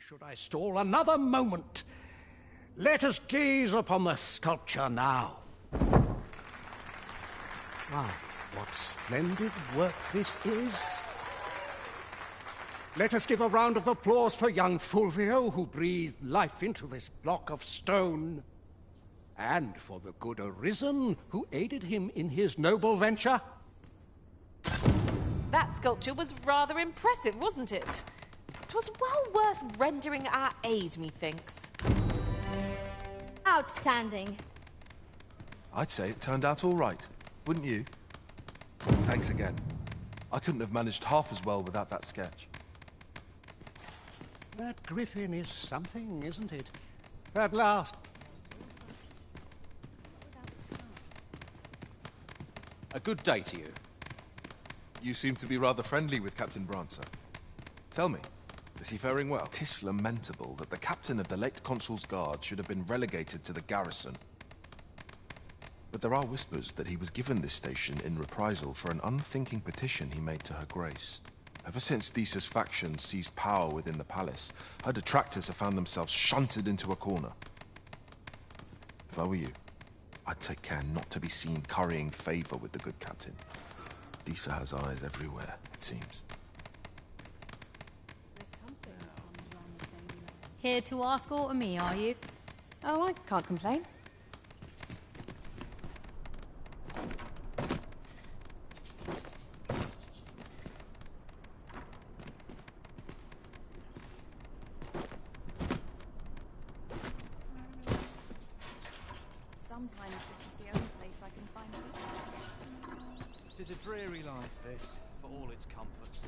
should I stall another moment. Let us gaze upon the sculpture now. Wow, what splendid work this is. Let us give a round of applause for young Fulvio, who breathed life into this block of stone. And for the good Arisen, who aided him in his noble venture. That sculpture was rather impressive, wasn't it? 'Twas well worth rendering our aid, methinks. Outstanding. I'd say it turned out all right, wouldn't you? Thanks again. I couldn't have managed half as well without that sketch. That griffin is something, isn't it? At last. A good day to you. You seem to be rather friendly with Captain Brancer. Tell me, is he faring well? 'Tis lamentable that the captain of the late Consul's Guard should have been relegated to the garrison. But there are whispers that he was given this station in reprisal for an unthinking petition he made to Her Grace. Ever since Thesa's faction seized power within the palace, her detractors have found themselves shunted into a corner. If I were you, I'd take care not to be seen currying favor with the good captain. Thesa has eyes everywhere, it seems. Here to ask aught of me, are you? Oh, I can't complain. Sometimes this is the only place I can find peace. 'Tis a dreary life, this, for all its comforts.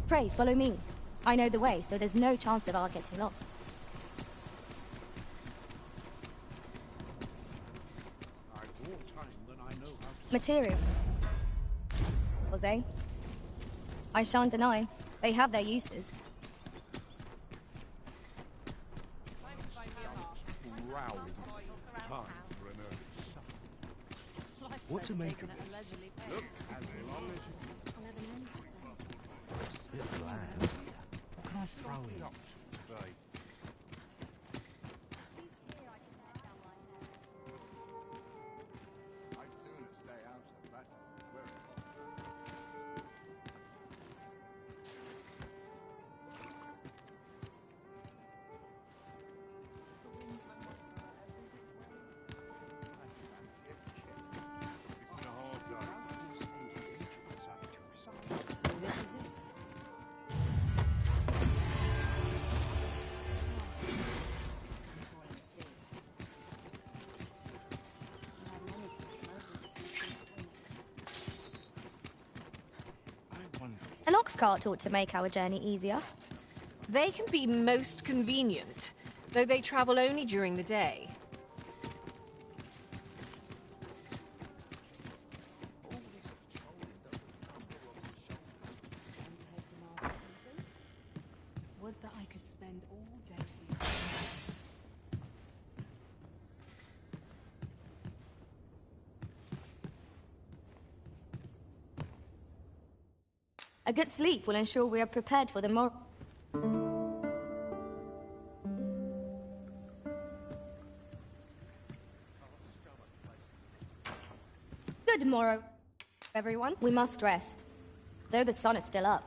Pray, follow me. I know the way, so there's no chance of our getting lost. Material. Will they? I shan't deny. They have their uses. What to make of this? Look, bit bland. What can I throw in? An ox cart ought to make our journey easier. They can be most convenient, though they travel only during the day. Would that I could spend all day with A good sleep will ensure we are prepared for the morrow. Good morrow, everyone. We must rest, though the sun is still up.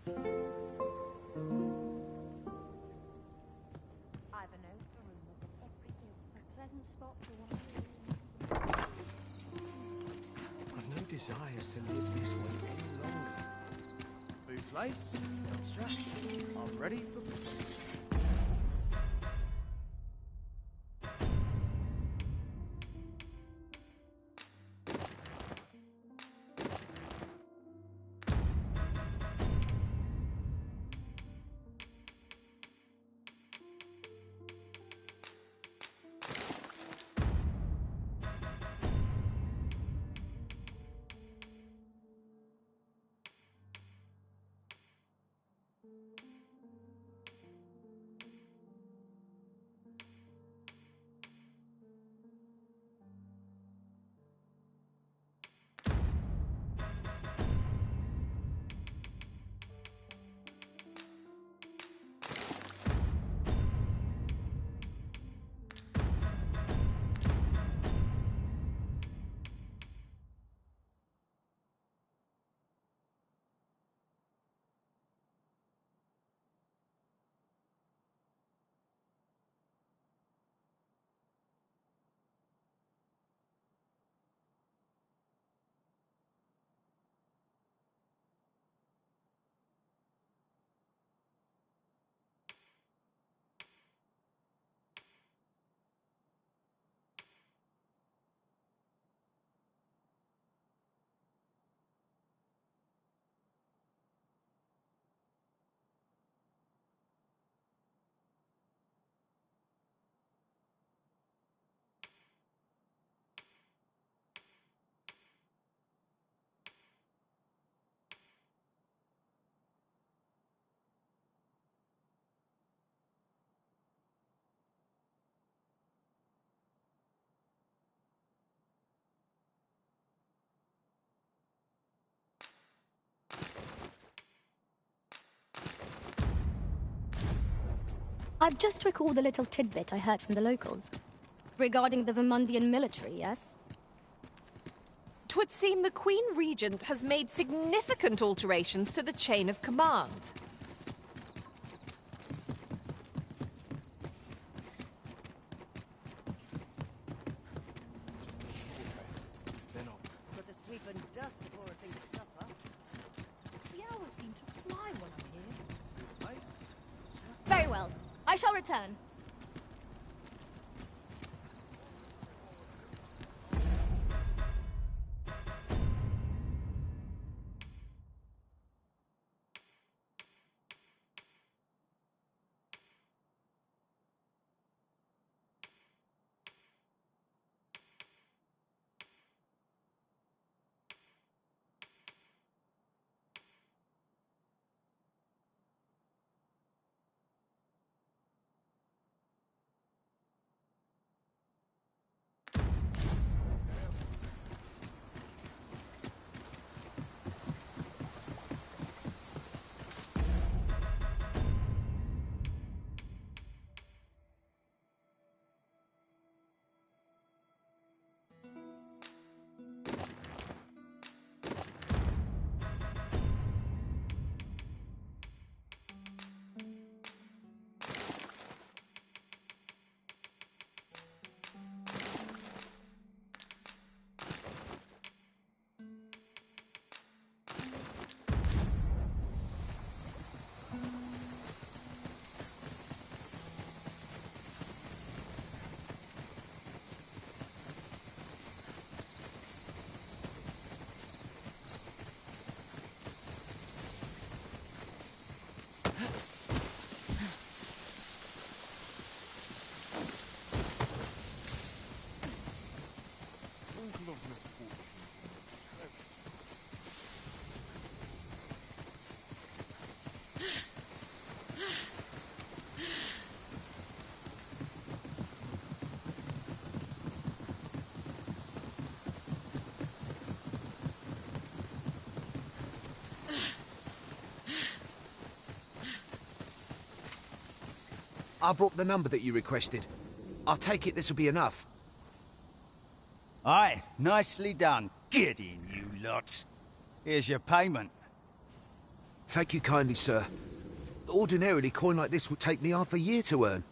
I've no desire to live this way any longer. Boots laced, belt strapped. I'm ready for business. I've just recalled a little tidbit I heard from the locals. Regarding the Vermundian military, yes? 'Twould seem the Queen Regent has made significant alterations to the chain of command. Got to sweep and dust before I think of supper. The hours seem to fly when I'm here. Boots lace. Very well. I shall return. I brought the number that you requested. I'll take it this'll be enough. Aye, nicely done. Get in, you lot. Here's your payment. Thank you kindly, sir. Ordinarily, coin like this would take me half a year to earn.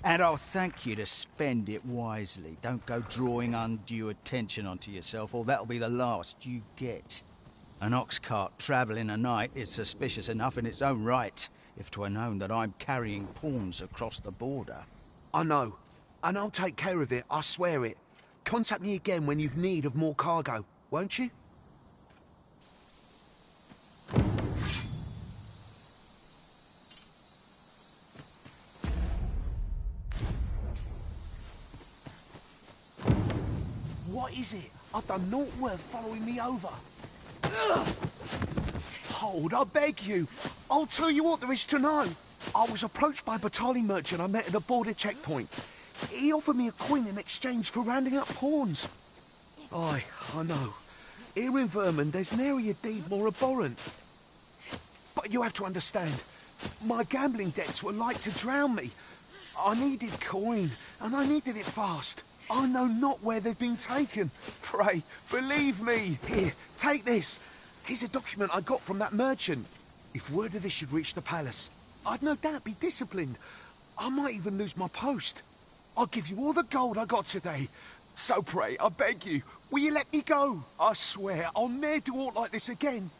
And I'll thank you to spend it wisely. Don't go drawing undue attention onto yourself, or that'll be the last you get. An ox cart travelling a night is suspicious enough in its own right, if 'twere known that I'm carrying pawns across the border. I know. And I'll take care of it, I swear it. Contact me again when you've need of more cargo, won't you? What is it? I've done naught worth following me over. Ugh! Hold, I beg you. I'll tell you what there is to know. I was approached by a battalion merchant I met at the border checkpoint. He offered me a coin in exchange for rounding up pawns. Aye, I know. Here in Vermund, there's nary a deed more abhorrent. But you have to understand, my gambling debts were like to drown me. I needed coin, and I needed it fast. I know not where they've been taken. Pray, believe me. Here, take this. 'Tis a document I got from that merchant. If word of this should reach the palace, I'd no doubt be disciplined. I might even lose my post. I'll give you all the gold I got today. So pray, I beg you, will you let me go? I swear I'll ne'er do aught like this again.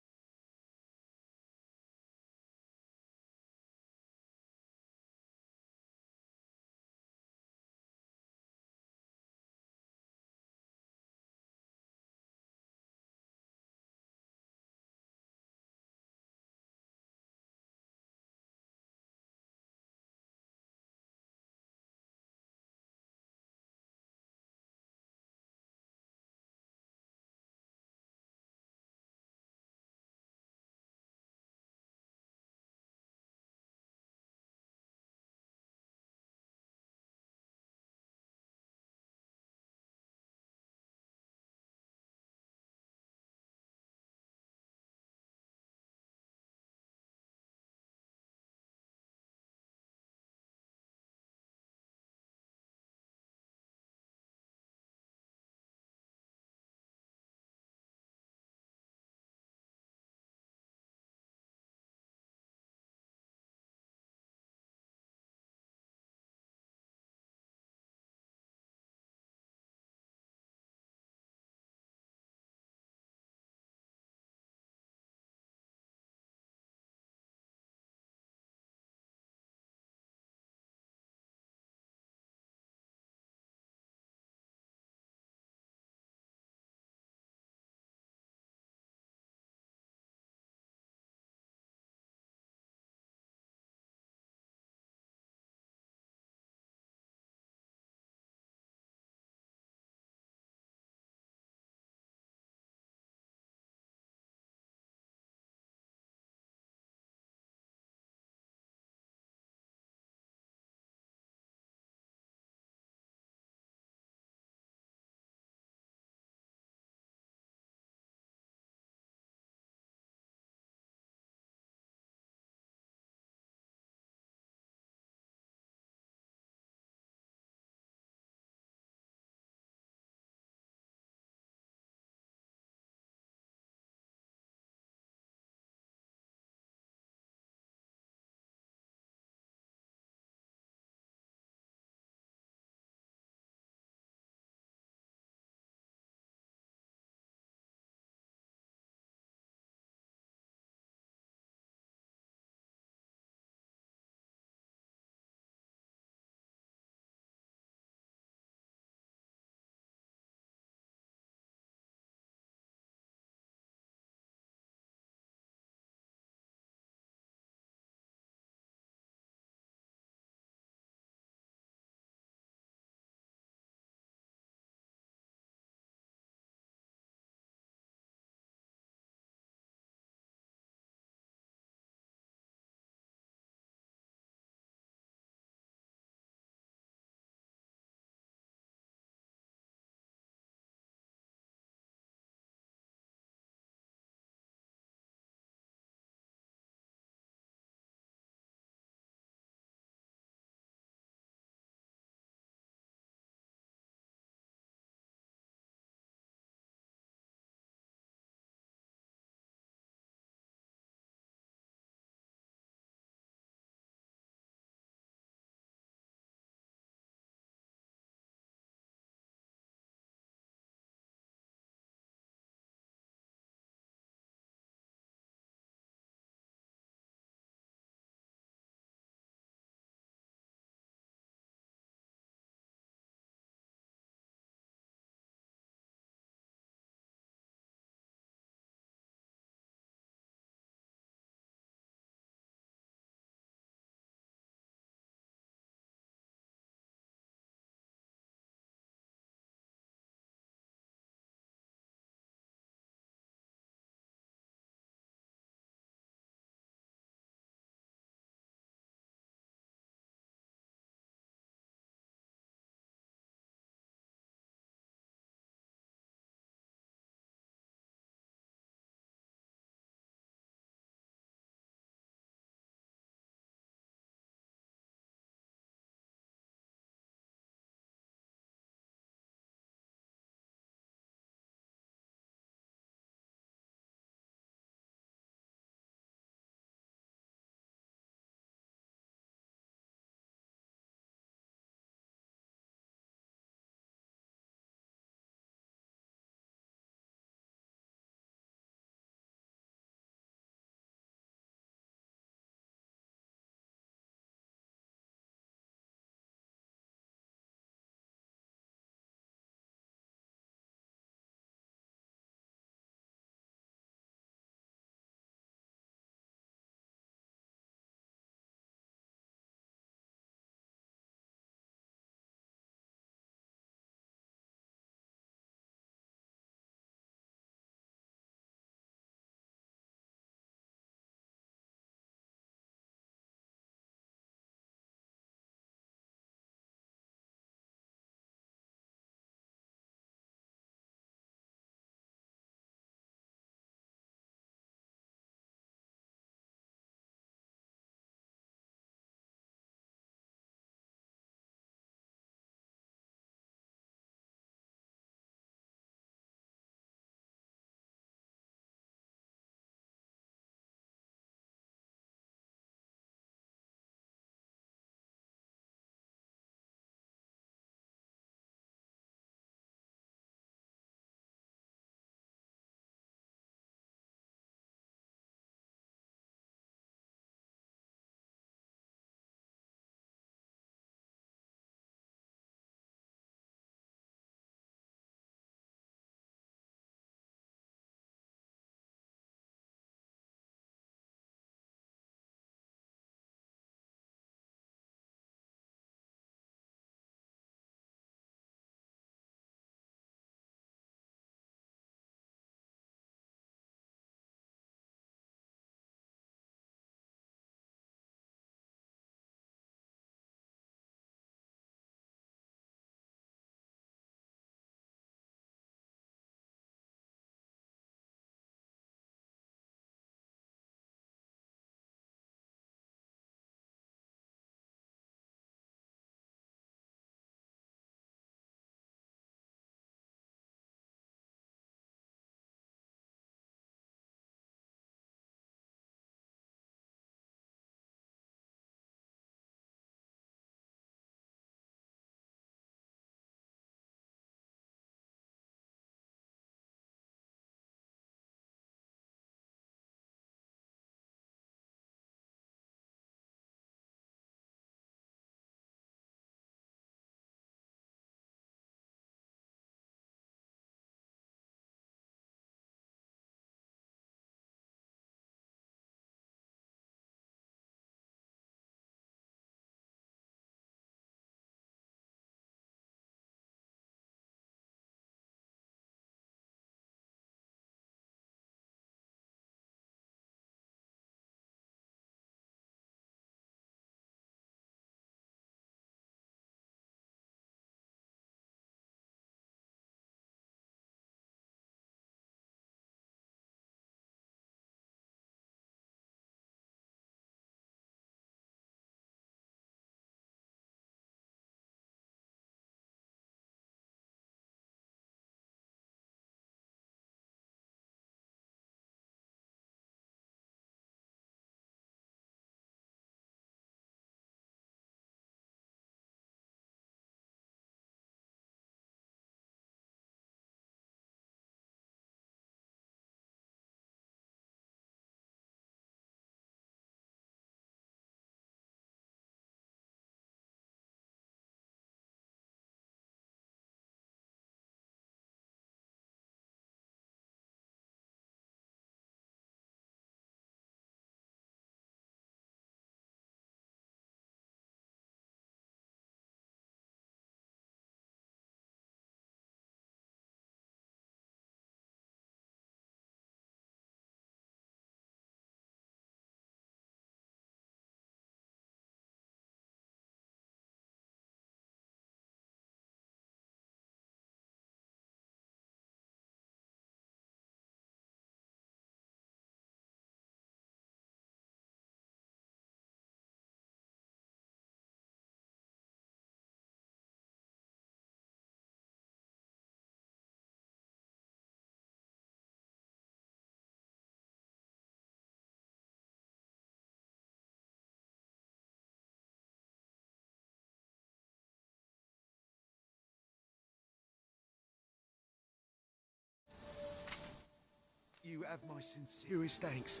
have my sincerest thanks.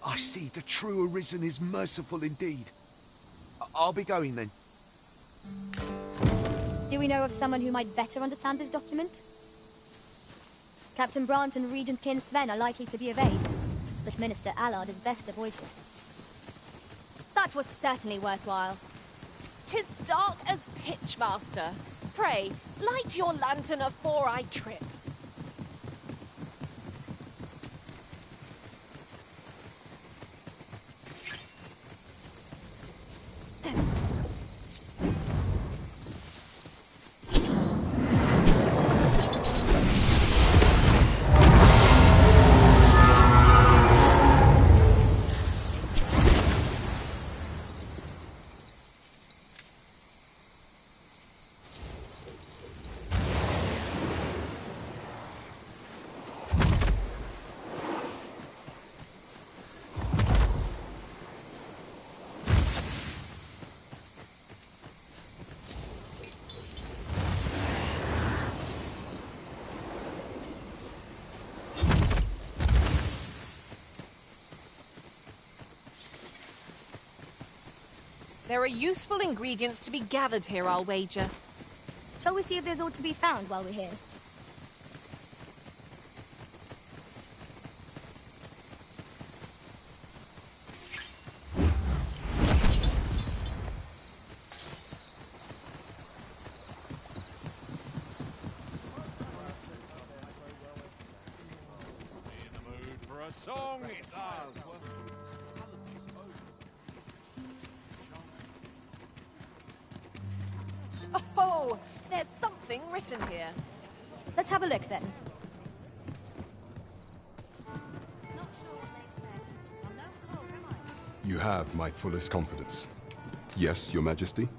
I see the true Arisen is merciful indeed. I'll be going then. Do we know of someone who might better understand this document? Captain Brandt and Regent Kin Sven are likely to be of aid, but Minister Allard is best avoided. That was certainly worthwhile. 'Tis dark as pitch, Master. Pray, light your lantern afore I trip. There are useful ingredients to be gathered here, I'll wager. Shall we see if there's aught to be found while we're here? In the mood for a song, it does. Oh, there's something written here. Let's have a look then. You have my fullest confidence. Yes, Your Majesty?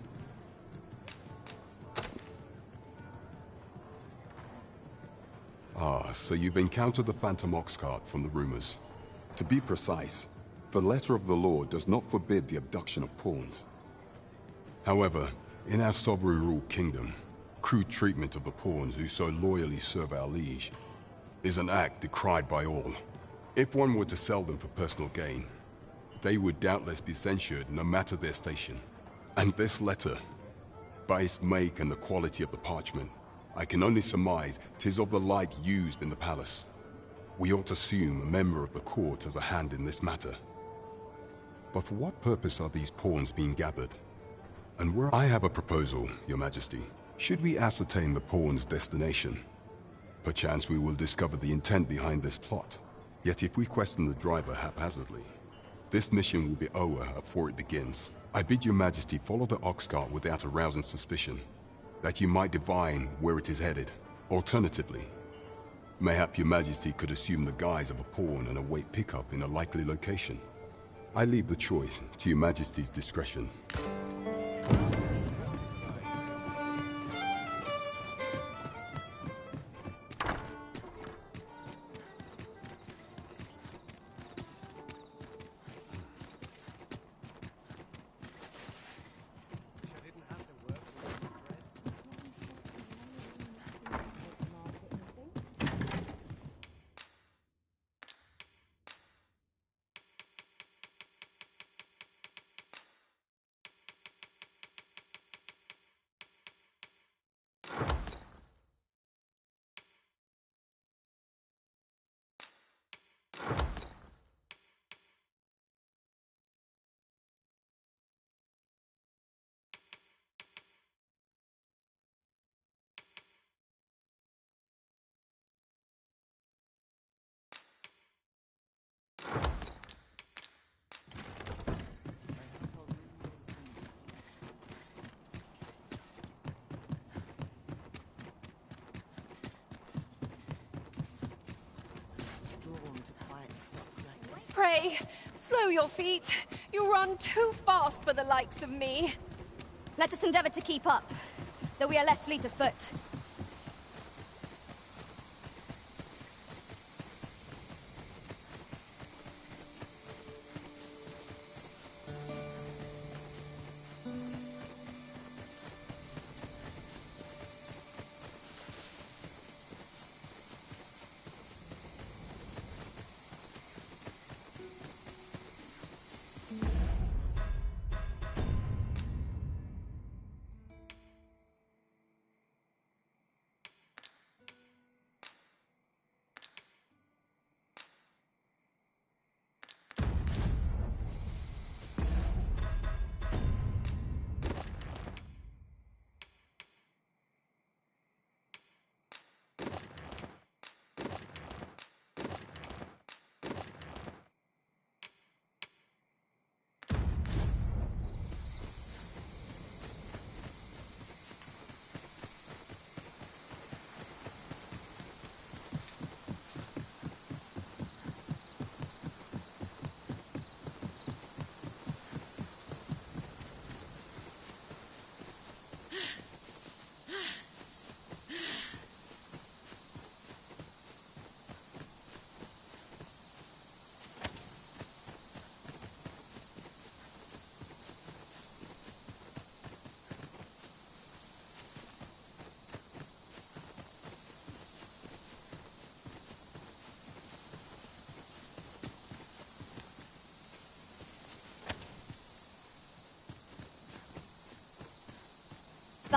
Ah, so you've encountered the Phantom Ox cart from the rumors. To be precise, the letter of the law does not forbid the abduction of pawns. However, in our sovereign-ruled kingdom, crude treatment of the pawns who so loyally serve our liege is an act decried by all. If one were to sell them for personal gain, they would doubtless be censured no matter their station. And this letter, by its make and the quality of the parchment, I can only surmise 'tis of the like used in the palace. We ought to assume a member of the court has a hand in this matter. But for what purpose are these pawns being gathered? And where I have a proposal, Your Majesty. Should we ascertain the pawn's destination, perchance we will discover the intent behind this plot. Yet if we question the driver haphazardly, this mission will be over before it begins. I bid Your Majesty follow the ox cart without arousing suspicion, that you might divine where it is headed. Alternatively, mayhap Your Majesty could assume the guise of a pawn and await pickup in a likely location. I leave the choice to Your Majesty's discretion. Pray, slow your feet. You run too fast for the likes of me. Let us endeavor to keep up, though we are less fleet of foot.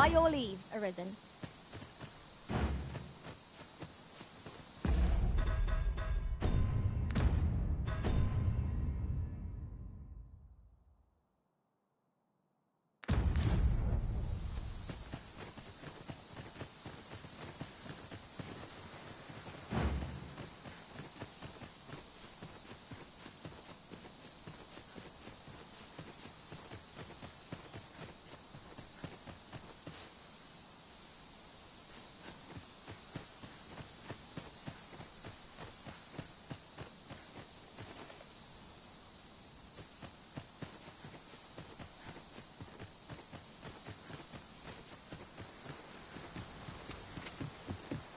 By your leave, Arisen.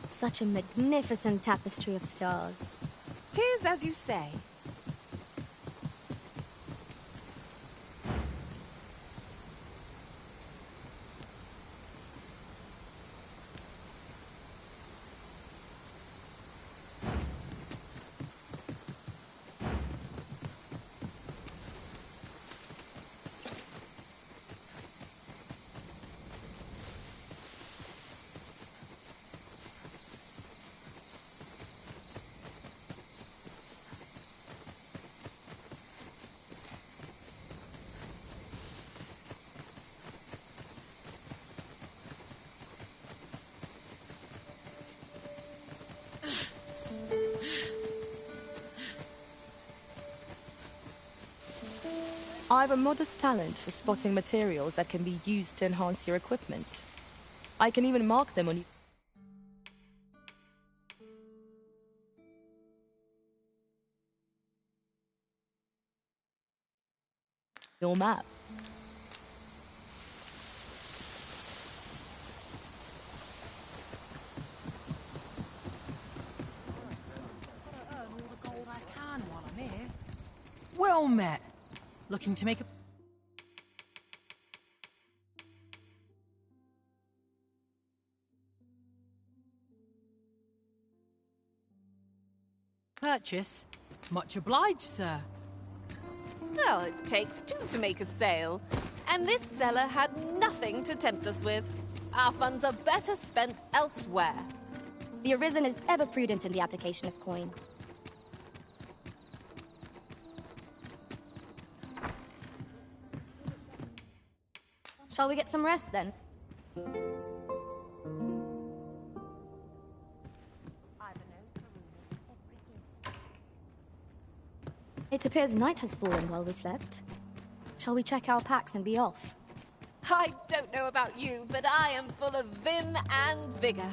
Such a magnificent tapestry of stars. 'Tis as you say. I've a modest talent for spotting materials that can be used to enhance your equipment. I can even mark them on your map. Well met. Looking to make a... purchase? Much obliged, sir. Well, it takes two to make a sale. And this seller had nothing to tempt us with. Our funds are better spent elsewhere. The Arisen is ever prudent in the application of coin. Shall we get some rest, then? It appears night has fallen while we slept. Shall we check our packs and be off? I don't know about you, but I am full of vim and vigor.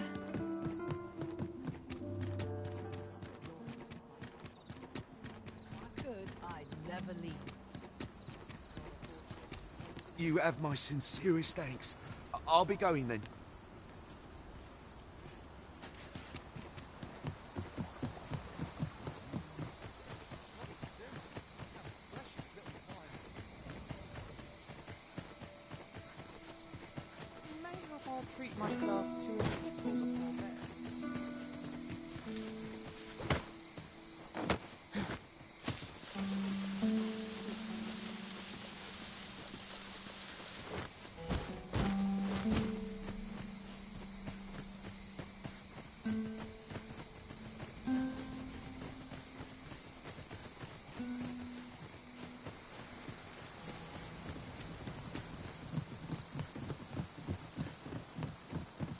I'd never leave. You have my sincerest thanks. I'll be going then. Mayhap I'll treat myself to a tickle before bed.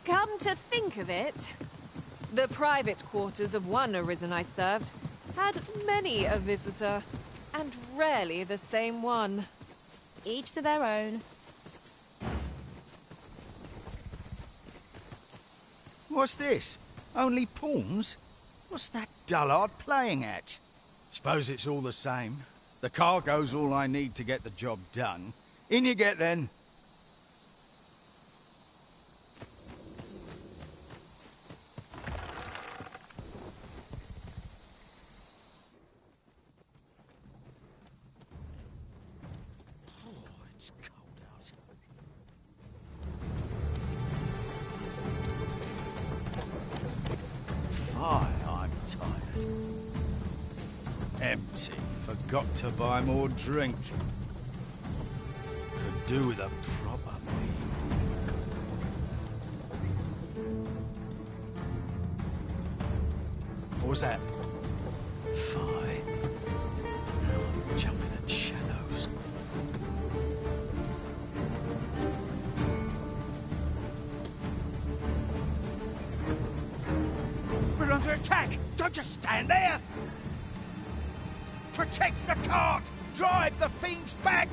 Come to think of it, the private quarters of one Arisen I served had many a visitor, and rarely the same one. Each to their own. What's this? Only pawns? What's that dullard playing at? Suppose it's all the same. The cargo's all I need to get the job done. In you get, then. I'm tired. Empty. Forgot to buy more drink. Could do with a proper meal. was that? Fine. Now I'm jumping at shadows. We're under attack! Don't just stand there! Protect the cart! Drive the fiends back!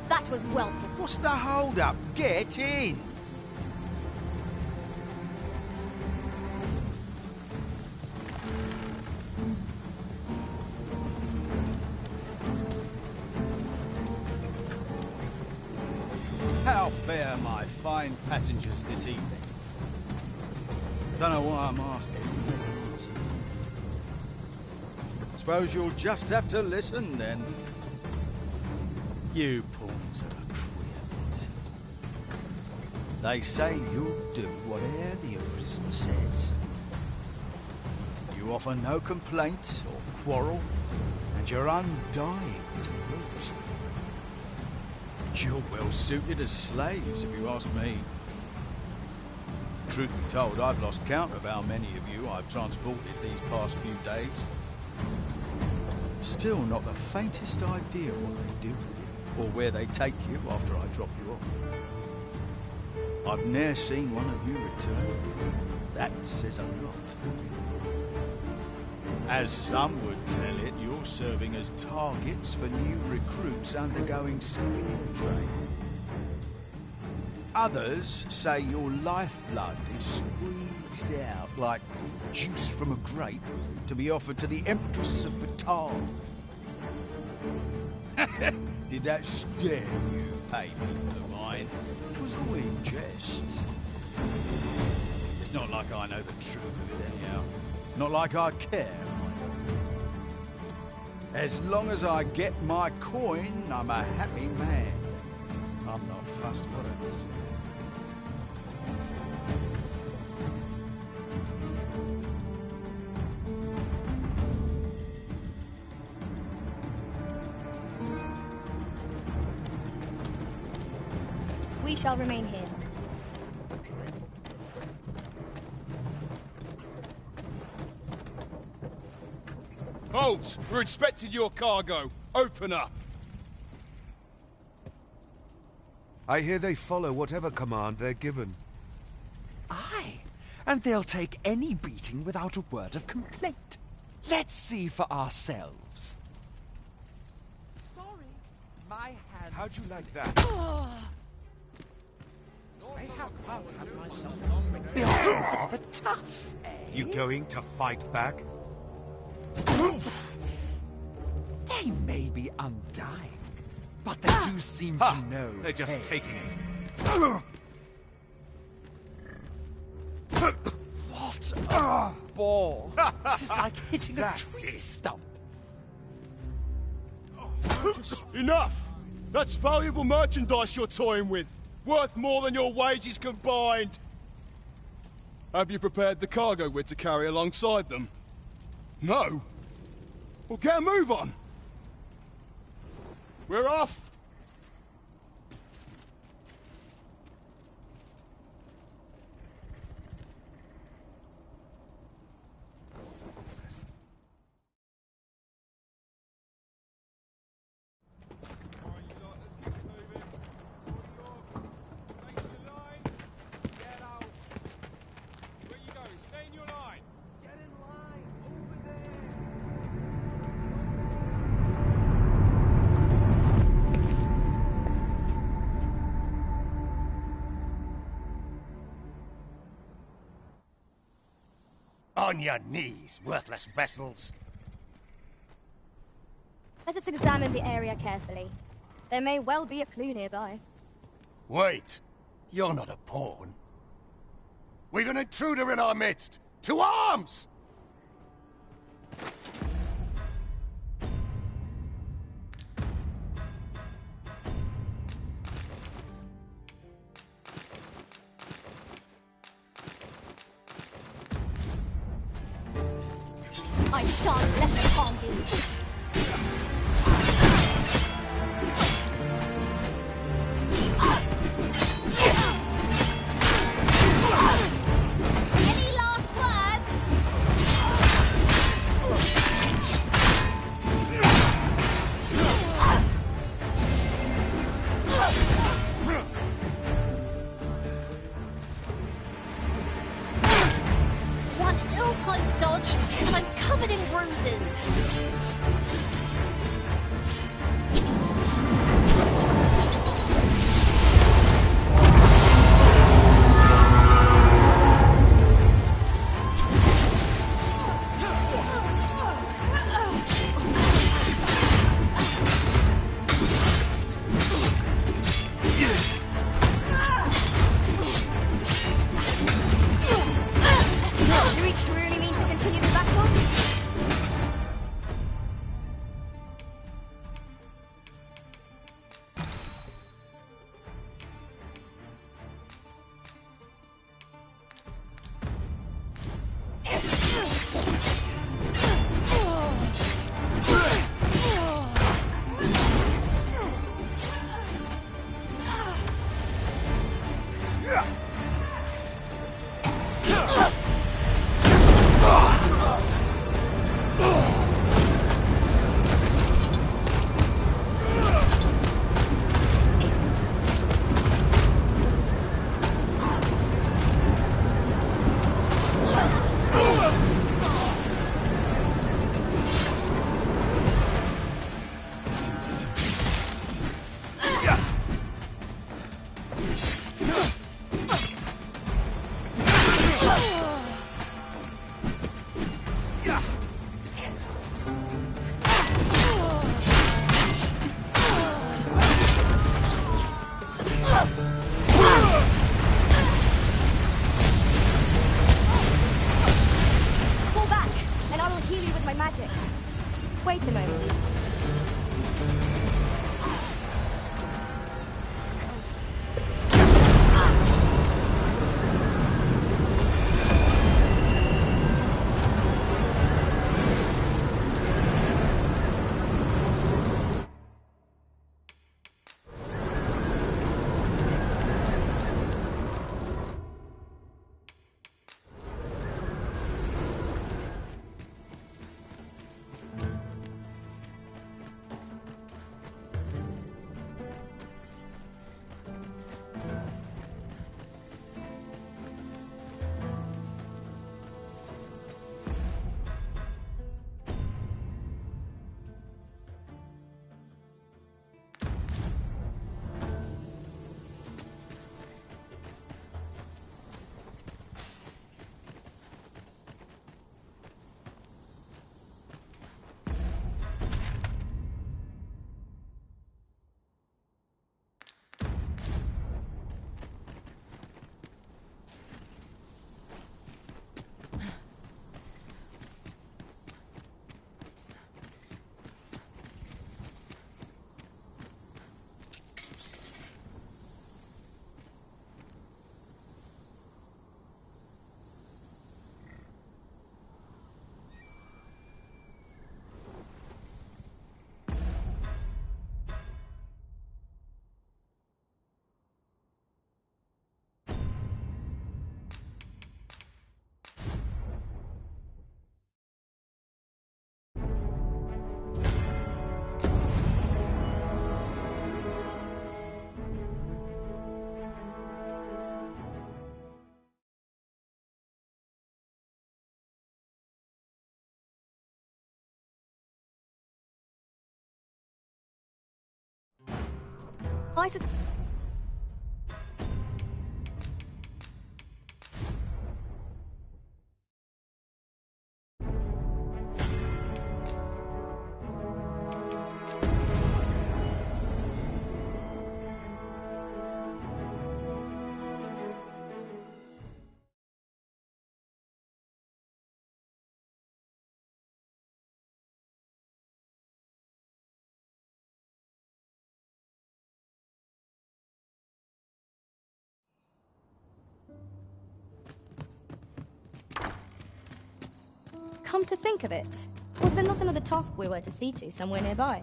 That was well for... What's the hold-up? Get in! How fare my fine passengers this evening? Don't know why I'm asking. Suppose you'll just have to listen then. You pawns are a queer lot. They say you'll do whatever the Arisen says. You offer no complaint or quarrel, and you're undying to boot. You're well suited as slaves, if you ask me. Truth be told, I've lost count of how many of you I've transported these past few days. Still not the faintest idea what they do with you, or where they take you after I drop you off. I've ne'er seen one of you return. That says a lot. As some would tell it, you're serving as targets for new recruits undergoing spear training. Others say your lifeblood is squeezed out like juice from a grape to be offered to the Empress of Batal. Did that scare you, hey, people of mind? It was all in jest. It's not like I know the truth of it anyhow. Not like I care. As long as I get my coin, I'm a happy man. I'm not fussed what happens to me. We shall remain here. Halt! We're inspecting your cargo. Open up. I hear they follow whatever command they're given. Aye, and they'll take any beating without a word of complaint. Let's see for ourselves. Sorry, my hands... How'd you like that? You're rather tough, eh? You going to fight back? They may be undying, but they do seem to know. They're just taking it. What a ball! It's like hitting a tree stump. Enough! That's valuable merchandise you're toying with. Worth more than your wages combined. Have you prepared the cargo we're to carry alongside them? No? Well, get a move on. We're off. On your knees, worthless vessels. Let us examine the area carefully. There may well be a clue nearby. Wait, you're not a pawn. We've an intruder in our midst! To arms! I shan't let them harm you. Any last words? One ill-timed dodge, and I'm covered in bruises. Do we truly mean to continue the battle? Fall back, and I will heal you with my magic. Wait a moment. I sus- Come to think of it, was there not another task we were to see to somewhere nearby?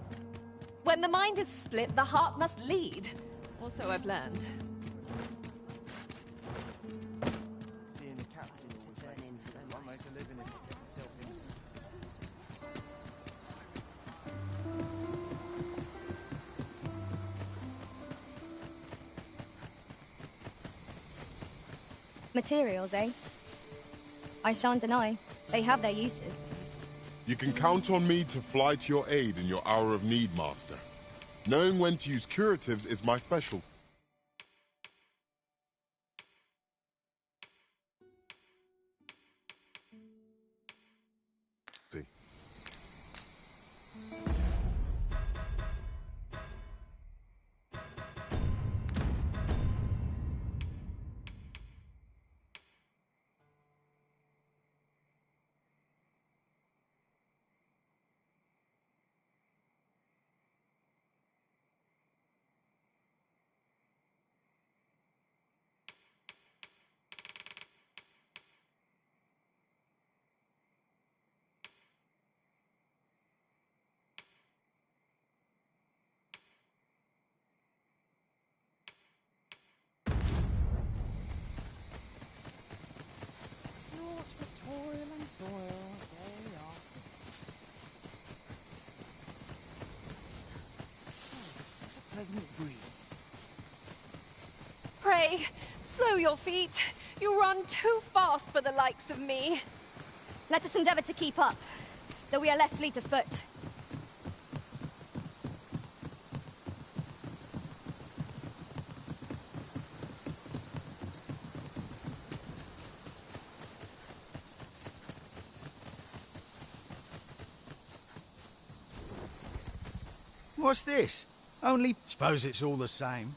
When the mind is split, the heart must lead. Or so I've learned. Seeing the captain always makes me feel one way to live in it, get myself in. Materials, eh? I shan't deny. They have their uses. You can count on me to fly to your aid in your hour of need, Master. Knowing when to use curatives is my specialty. Toil and soil, they are. What a pleasant breeze. Pray, slow your feet. You run too fast for the likes of me. Let us endeavor to keep up, though we are less fleet of foot. What's this? Only... Suppose it's all the same.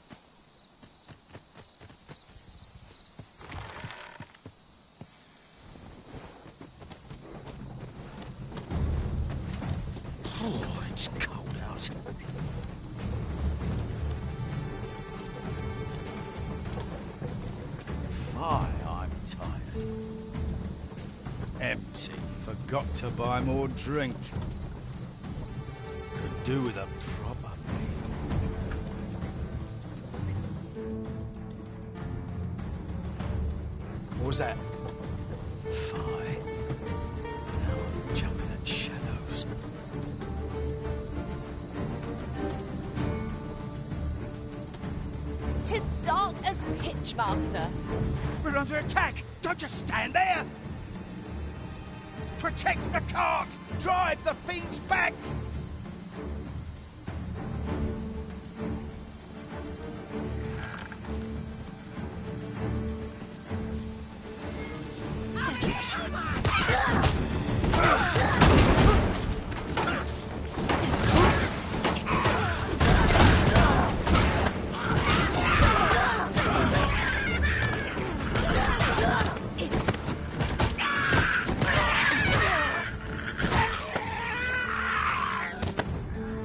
Oh, it's cold out. Fie, I'm tired. Empty. Forgot to buy more drink. Could do with a proper meal. What was that? Fie. Now I'm jumping at shadows. 'Tis dark as pitch, Master. We're under attack! Don't just stand there! Protect the cart! Drive the fiends back!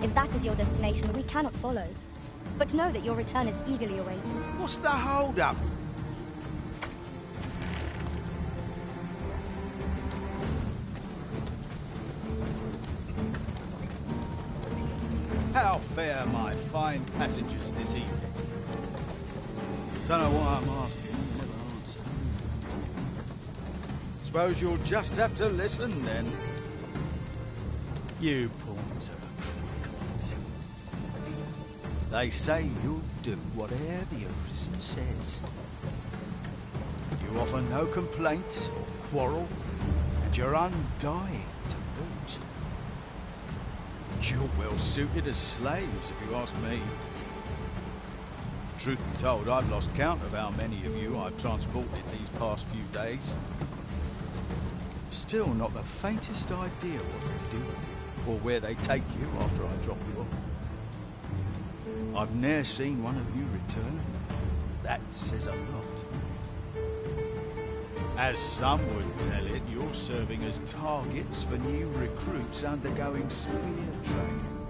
If that is your destination, we cannot follow. But know that your return is eagerly awaited. What's the hold-up? How fare my fine passengers this evening? Don't know why I'm asking, you never answer. Suppose you'll just have to listen then. You pawns are a queer lot. They say you'll do whatever your arisen says. You offer no complaint or quarrel, and you're undying to boot. You're well suited as slaves, if you ask me. Truth be told, I've lost count of how many of you I've transported these past few days. Still not the faintest idea what they do with you, or where they take you after I drop you off. I've ne'er seen one of you return. That says a lot. As some would tell it, you're serving as targets for new recruits undergoing spear training.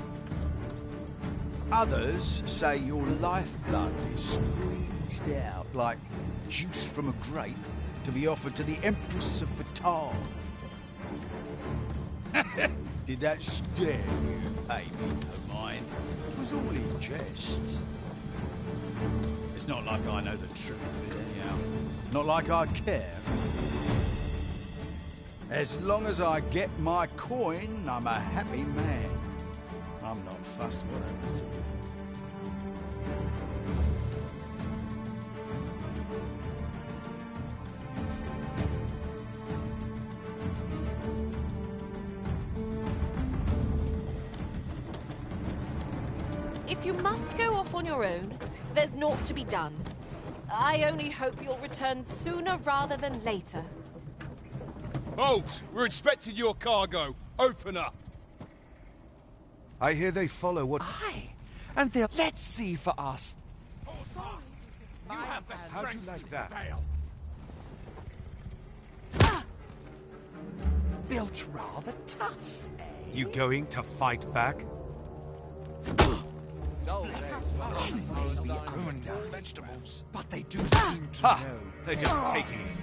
Others say your lifeblood is squeezed out like juice from a grape to be offered to the Empress of Batal. Did that scare you, Amy? Don't mind. It was all in jest. It's not like I know the truth of it, anyhow. Not like I care. As long as I get my coin, I'm a happy man. I'm not fussed what happens to me. If you must go off on your own, there's naught to be done. I only hope you'll return sooner rather than later. Halt! We're inspecting your cargo. Open up. I hear they follow what... Aye, and they'll... Let's see for us. You have the How'd you like that? Built rather tough. You going to fight back? Ruined our vegetables, but they do seem to know. They're just taking it.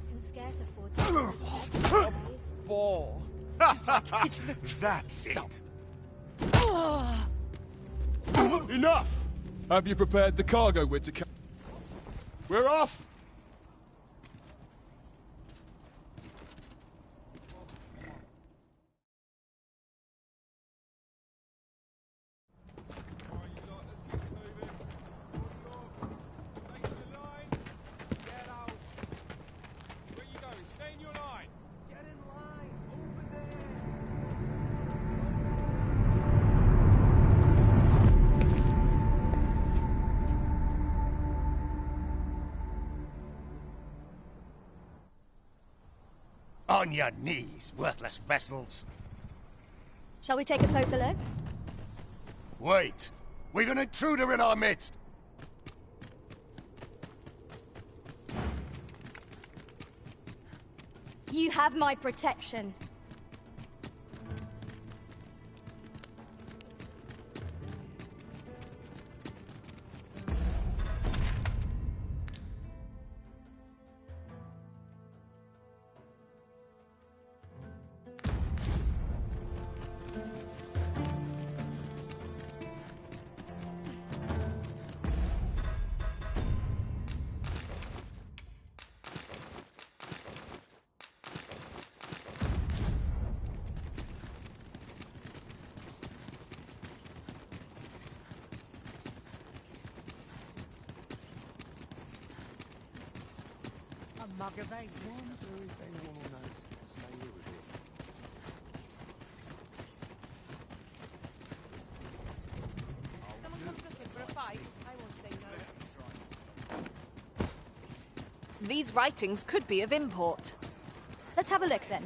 Can scarce afford to Bore. That's it. Enough! Have you prepared the cargo we're to We're off! On your knees, worthless vessels. Shall we take a closer look? Wait! We've an intruder in our midst! You have my protection. Mug of ale. Someone comes looking for a fight, I won't say no. These writings could be of import. Let's have a look then.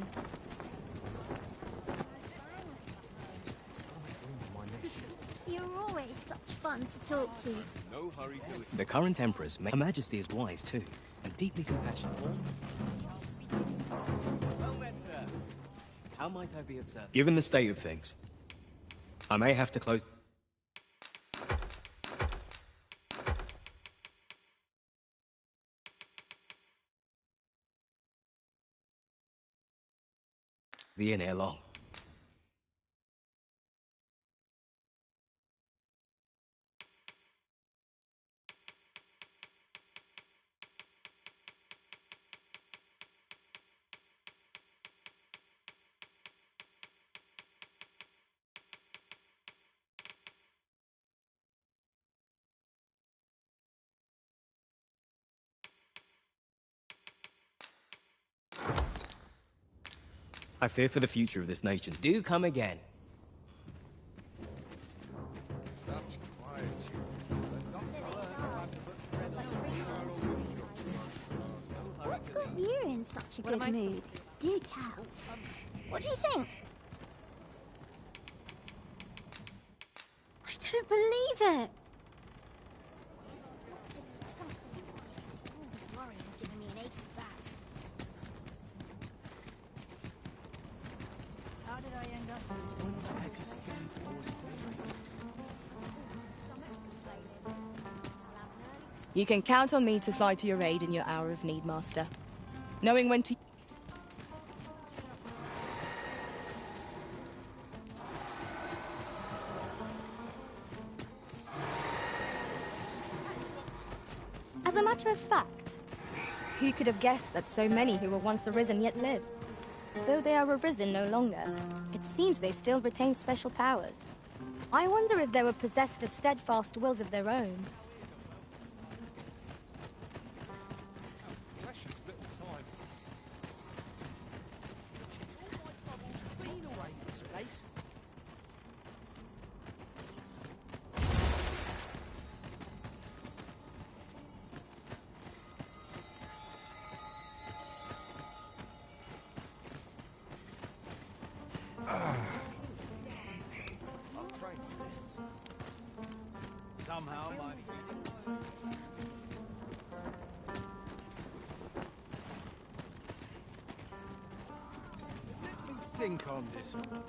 You're always such fun to talk to. No hurry to... The current Empress, Her Majesty is wise too, and deeply compassionate. Well then, sir. How might I be of service? Given the state of things, I may have to close... the inn ere long. I fear for the future of this nation. Do come again. What's got you in such a good mood? Do tell. What do you think? I don't believe it. All this worrying is giving me an achy back. How did I end up here? You can count on me to fly to your aid in your hour of need, Master. Knowing when to... As a matter of fact, who could have guessed that so many who were once arisen yet live? Though they are arisen no longer, it seems they still retain special powers. I wonder if they were possessed of steadfast wills of their own. Precious little time. All my troubles have been away in this place. I've trained for this. Somehow my feelings... Let me think on this one.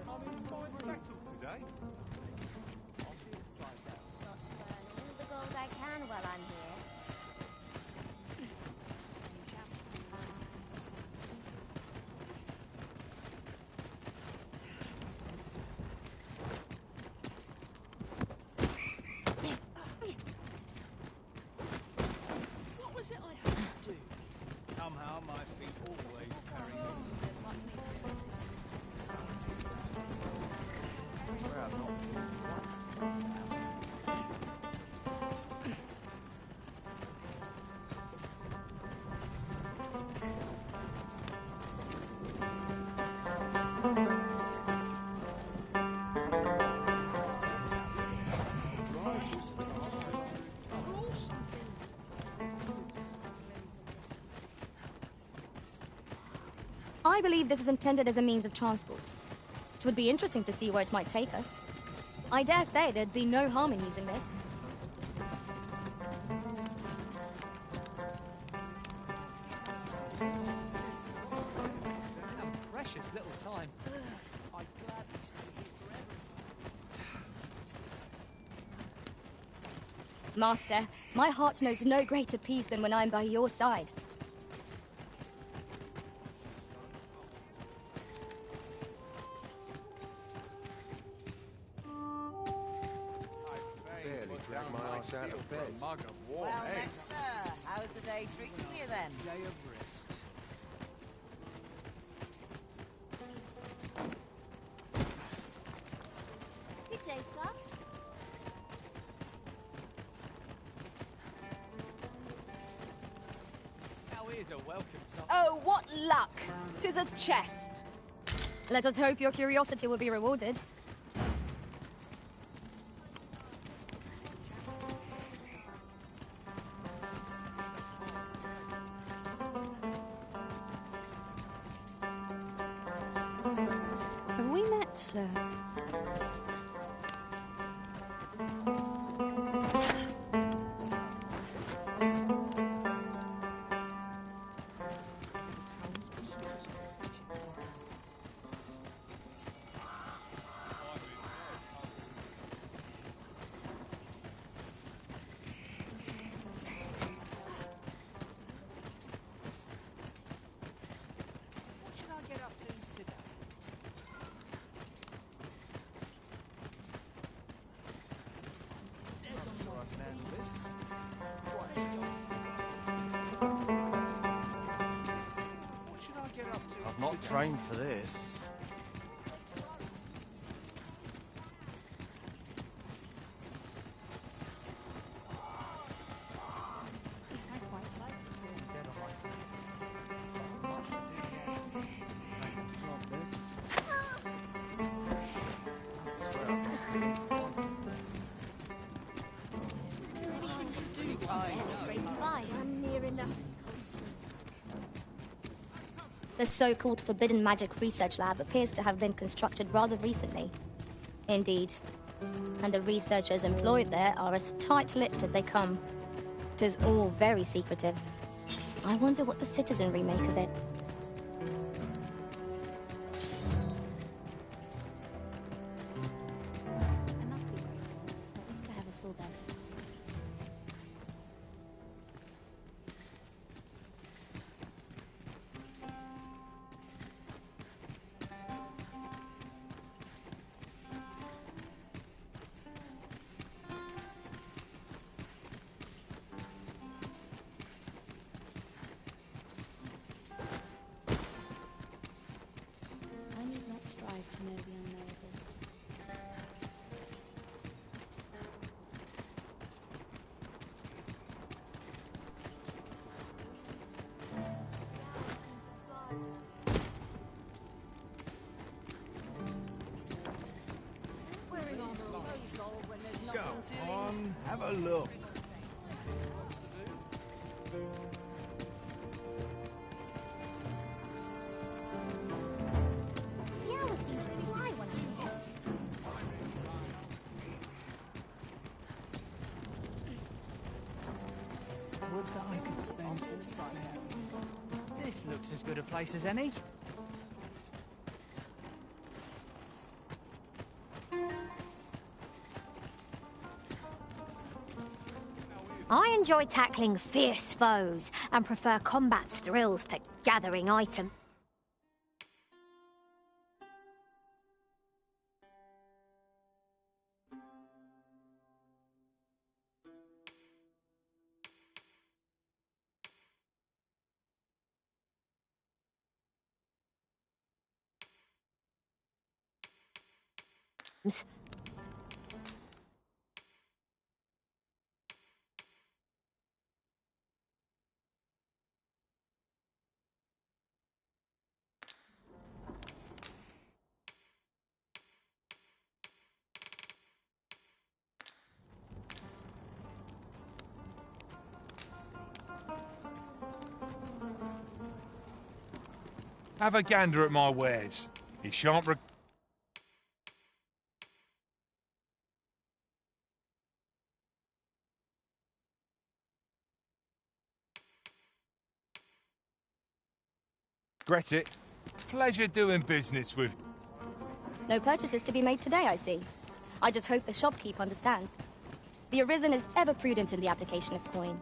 I'm in fine fettle today. I'll be inside now. Got to earn all the gold I can while I'm here. What was it I had to do? Somehow my feet always carry me. I swear I'm not feeling right. I believe this is intended as a means of transport. It would be interesting to see where it might take us. I dare say there'd be no harm in using this. Precious little time. I'd gladly stay here forever. Master, my heart knows no greater peace than when I'm by your side. Barely dragged my ass out of bed. Well met, sir. How's the day treating you then? Day of rest. Good day, sir. How is a welcome son. Oh, what luck! 'Tis a chest. Let us hope your curiosity will be rewarded. Have we met, sir? What should I get up to today? I'm sure I can handle this. What should I get up to I've not today? trained for this. Dead on my feet. Much to do yet. Maybe to drop this. I swear I'm not feeling right. I'm near enough. The so-called Forbidden Magic Research Lab appears to have been constructed rather recently. Indeed. And the researchers employed there are as tight-lipped as they come. It is all very secretive. I wonder what the citizenry make of it. I must be grateful. At least I have a full bed. Go on, have a look. The owls seem to fly when I'm here. Would that I could spend all the time here. This looks as good a place as any. I enjoy tackling fierce foes and prefer combat's thrills to gathering items. Have a gander at my wares. You shan't regret it. Pleasure doing business with. No purchases to be made today, I see. I just hope the shopkeep understands. The Arisen is ever prudent in the application of coin.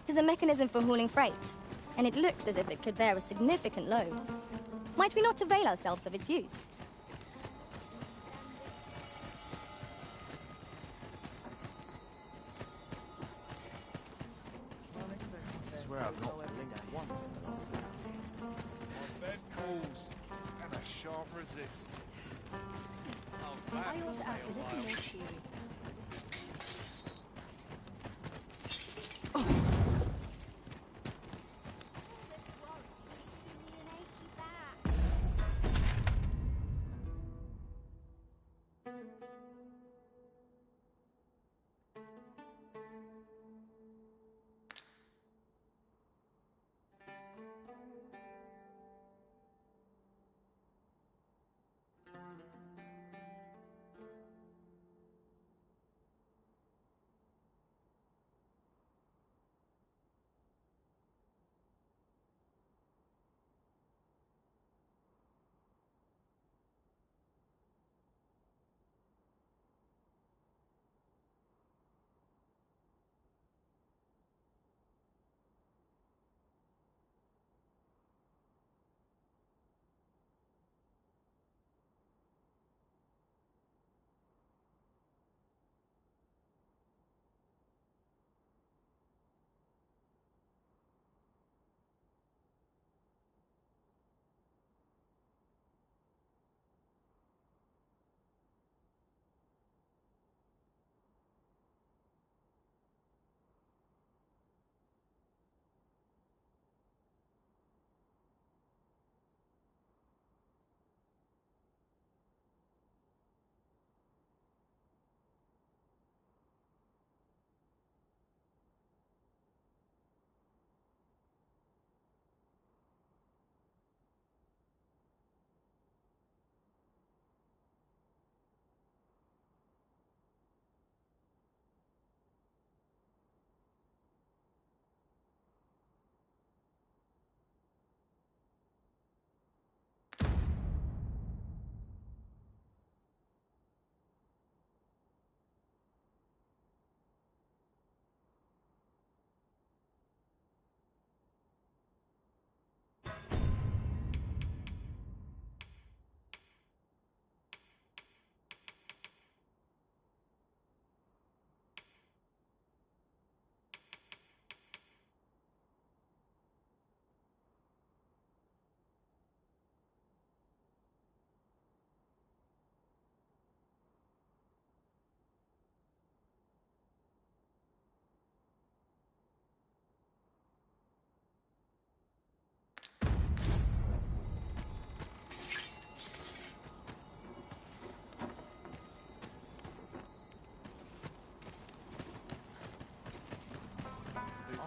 It is a mechanism for hauling freight, and it looks as if it could bear a significant load. Might we not avail ourselves of its use? I swear I've not blinked once in the last hour. My bed calls, and I shan't resist. I ought to act a little more cheery.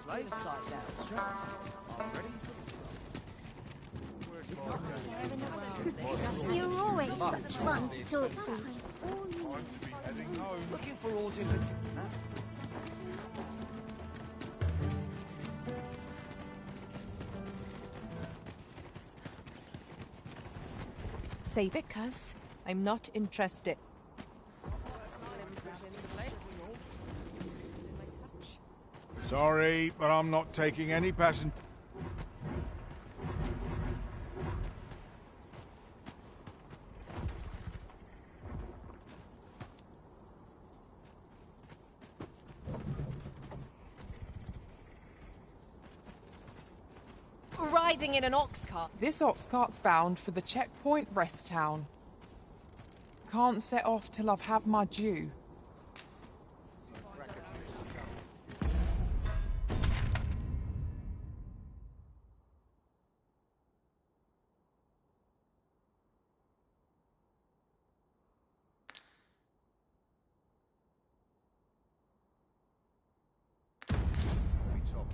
Slave side abstract. I'm ready for You're always such fun to talk to. Time to be heading home. Looking for orders in particular. Save it, cuz. I'm not interested. Sorry, but I'm not taking any passengers. Riding in an ox cart. This ox cart's bound for the checkpoint rest town. Can't set off till I've had my due.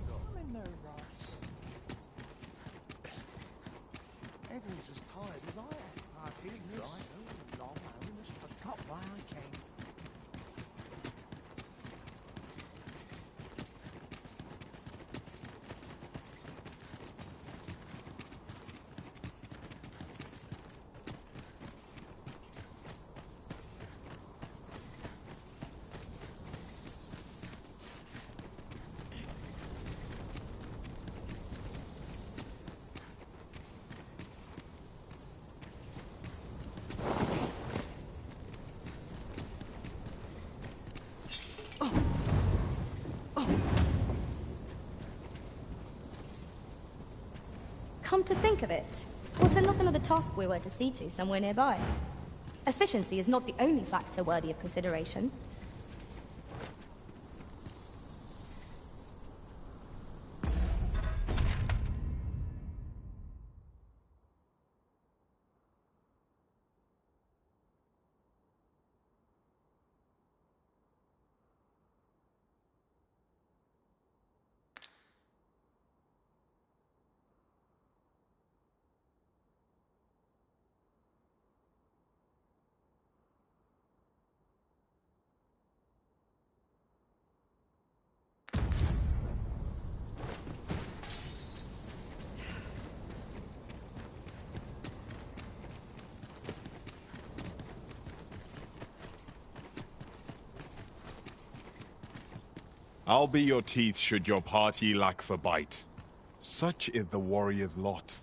I'm in no rush. Everyone's as tired as I am. I feel right. So long, I almost forgot why I came. Come to think of it, was there not another task we were to see to somewhere nearby? Efficiency is not the only factor worthy of consideration. I'll be your teeth should your party lack for bite. Such is the warrior's lot.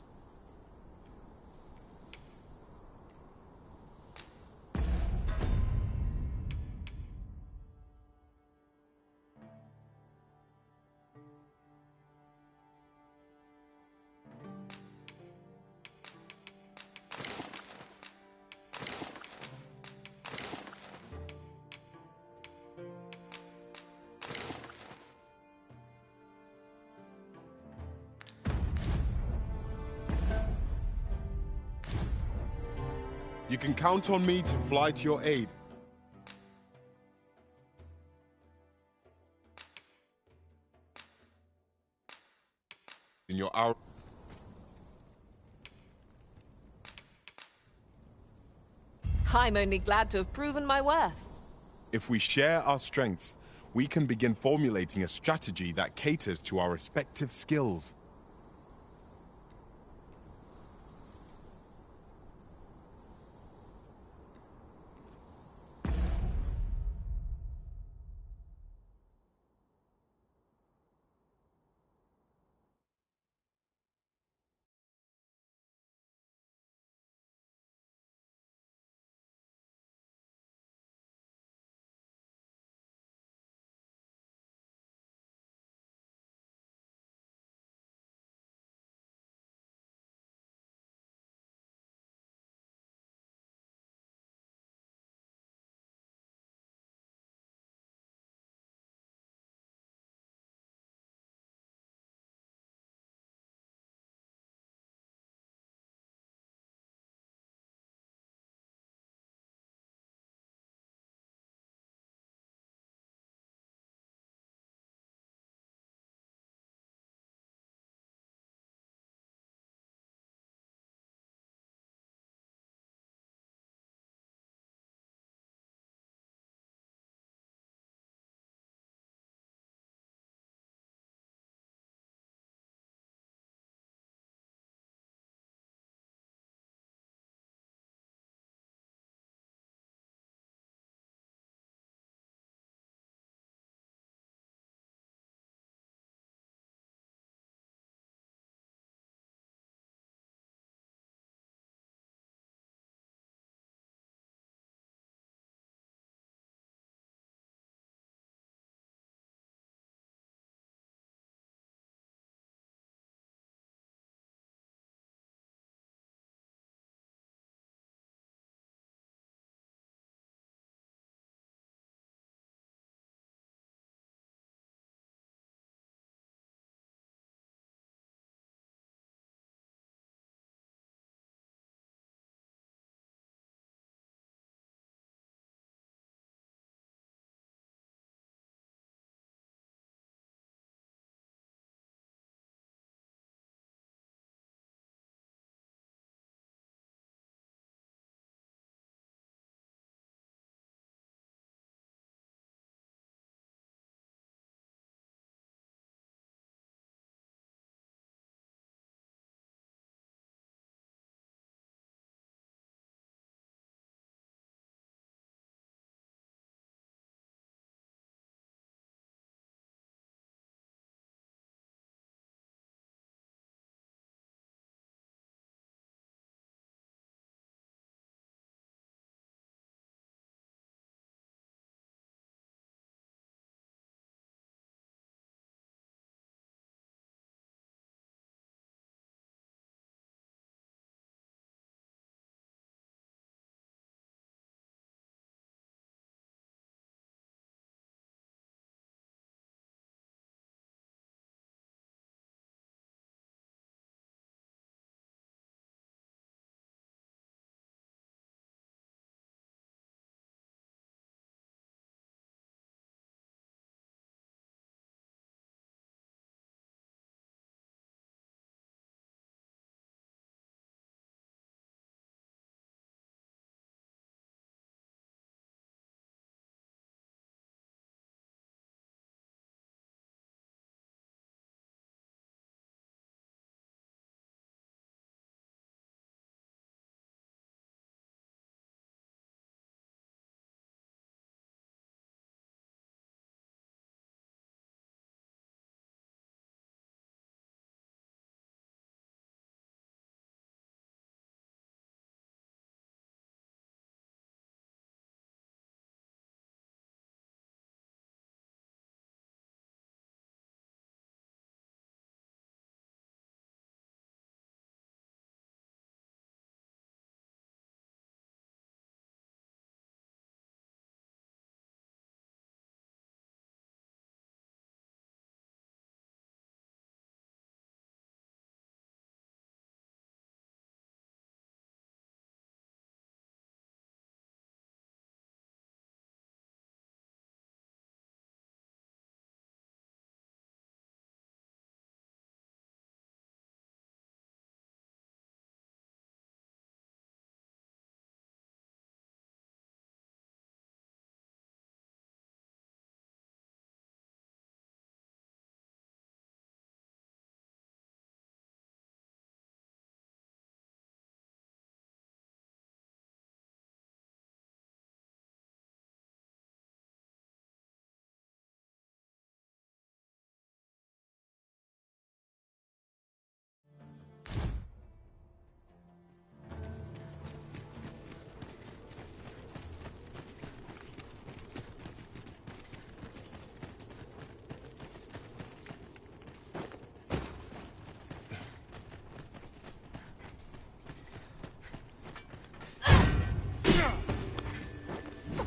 You can count on me to fly to your aid. In your hour. I'm only glad to have proven my worth. If we share our strengths, we can begin formulating a strategy that caters to our respective skills.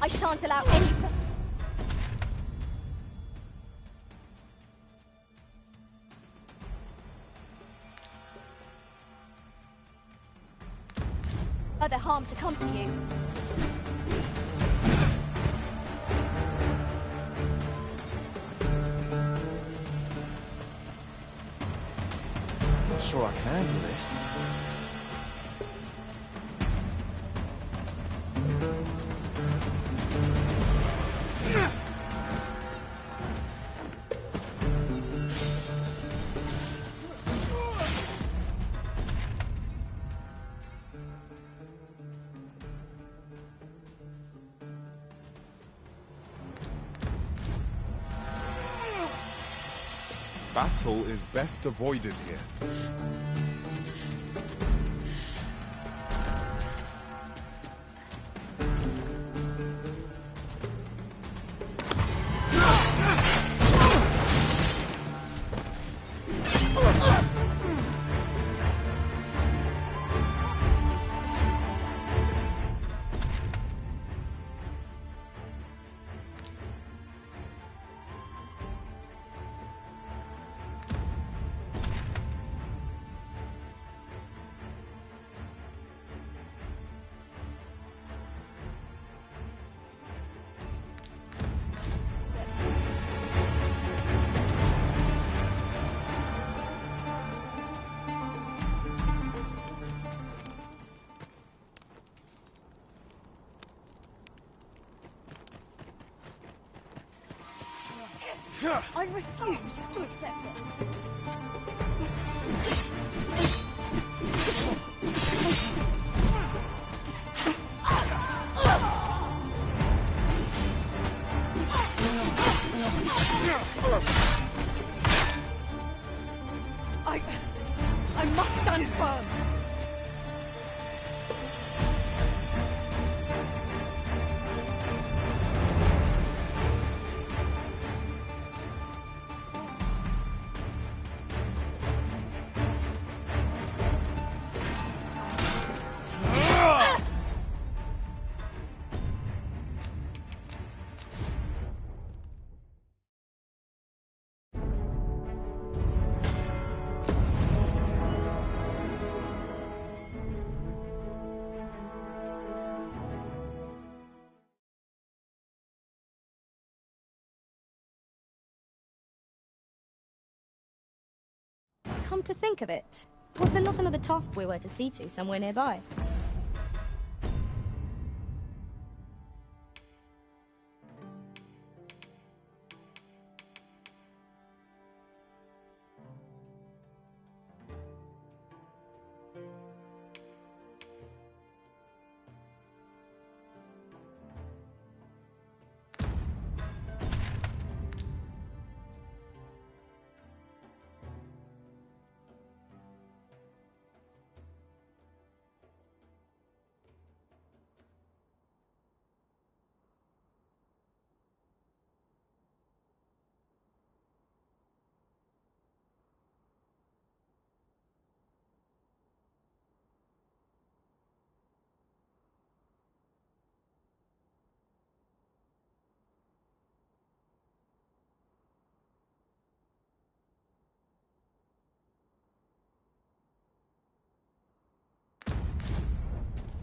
I shan't allow any further harm to come to you. I'm not sure I can handle this. Battle is best avoided here. I refuse to accept this. I must stand firm. Come to think of it, was there not another task we were to see to somewhere nearby?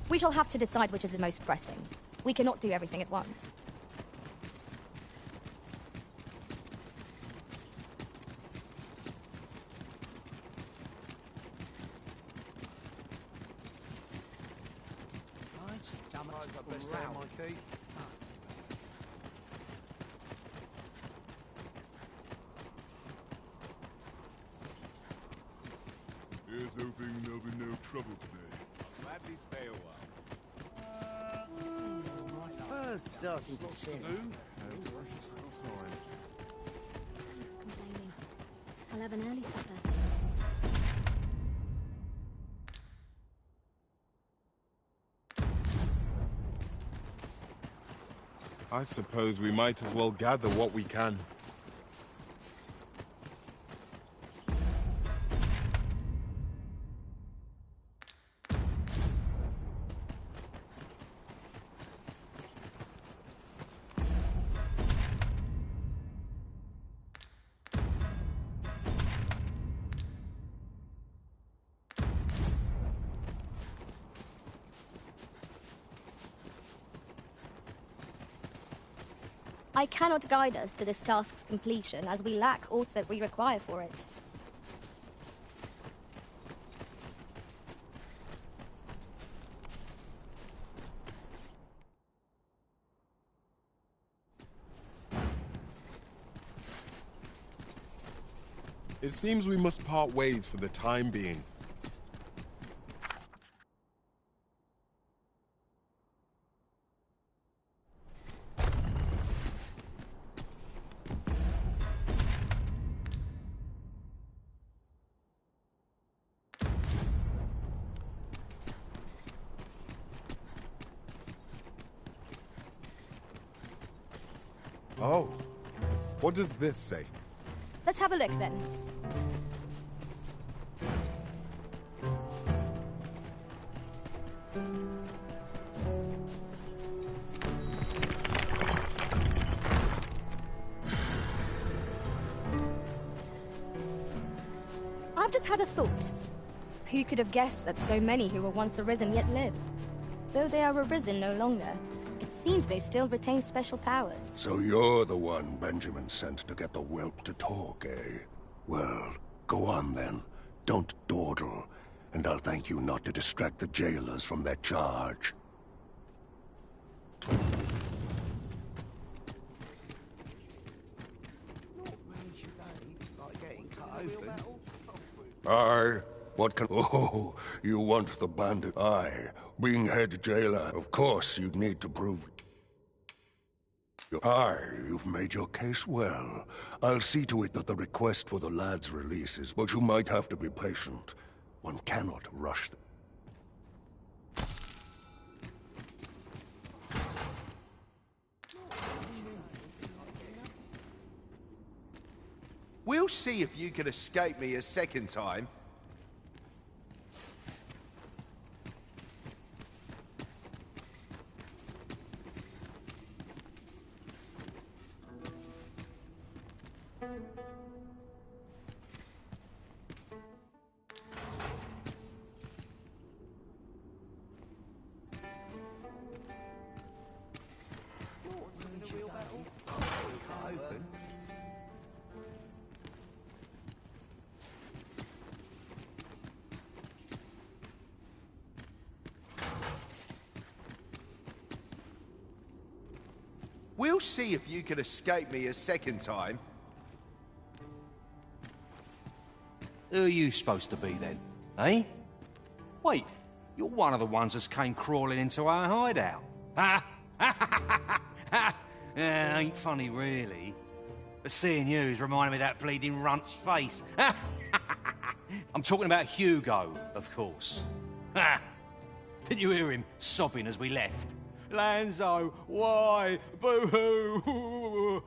We shall have to decide which is the most pressing. We cannot do everything at once. Here's hoping there'll be no trouble today. Gladly stay a while. Well, starting to Lots to chill. do. No precious little time. Complaining. I'll have an early supper. I suppose we might as well gather what we can. I cannot guide us to this task's completion, as we lack aught that we require for it. It seems we must part ways for the time being. Oh, what does this say? Let's have a look then. I've just had a thought. Who could have guessed that so many who were once arisen yet live? Though they are arisen no longer, it seems they still retain special powers. So you're the one Benjamin sent to get the whelp to talk, eh? Well, go on then. Don't dawdle, and I'll thank you not to distract the jailers from their charge. Aye. What can... Oh, you want the bandit? Aye. Being head jailer, of course you'd need to prove... Aye, you've made your case well. I'll see to it that the request for the lad's releases, but you might have to be patient. One cannot rush them. We'll see if you can escape me a second time. We'll see if you can escape me a second time. Who are you supposed to be then, eh? Wait, you're one of the ones that came crawling into our hideout. Ha! Yeah, ain't funny really. But seeing you's reminding me of that bleeding runt's face. I'm talking about Hugo, of course. Didn't you hear him sobbing as we left? Lanzo, why? Boo-hoo!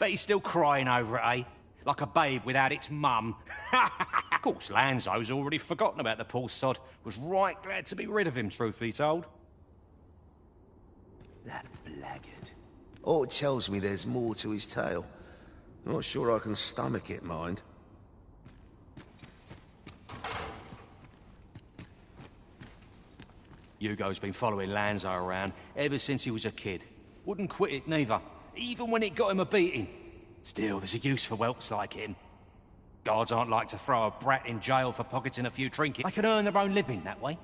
Bet he's still crying over it, eh? Like a babe without its mum. Of course, Lanzo's already forgotten about the poor sod. Was right glad to be rid of him, truth be told. That blackguard. Oh, it tells me there's more to his tale. Not sure I can stomach it, mind. Hugo's been following Lanzo around ever since he was a kid. Wouldn't quit it neither, even when it got him a beating. Still, there's a use for whelps like him. Guards aren't like to throw a brat in jail for pocketing a few trinkets. They can earn their own living that way.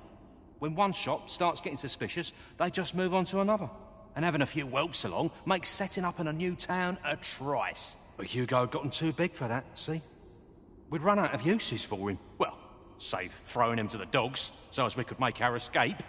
When one shop starts getting suspicious, they just move on to another. And having a few whelps along makes setting up in a new town a trice. But Hugo had gotten too big for that, see? We'd run out of uses for him. Well, save throwing him to the dogs, so as we could make our escape.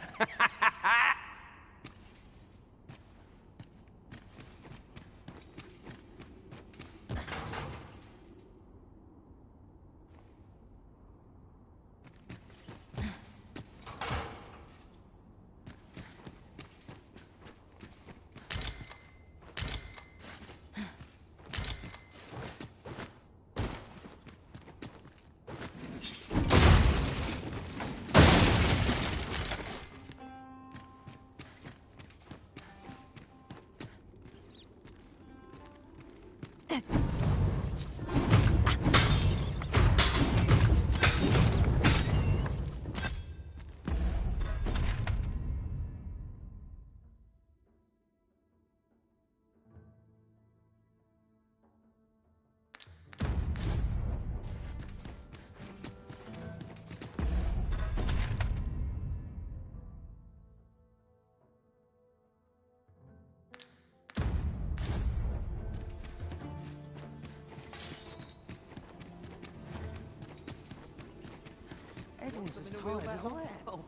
Everyone's as tired as I am.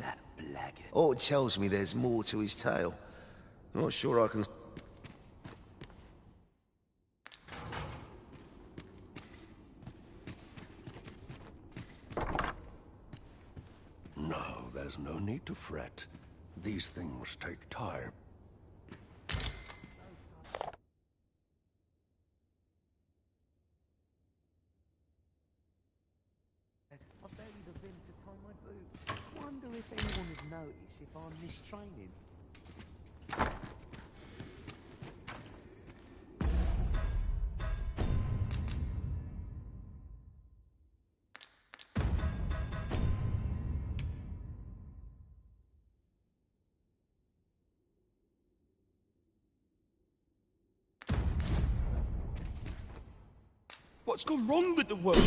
That blackguard. Oh, it tells me there's more to his tale. I'm not sure I can... No, there's no need to fret. These things take time. I buried a bin to tie my boot. Wonder if anyone would notice if I'm mistraining. What's gone wrong with the world?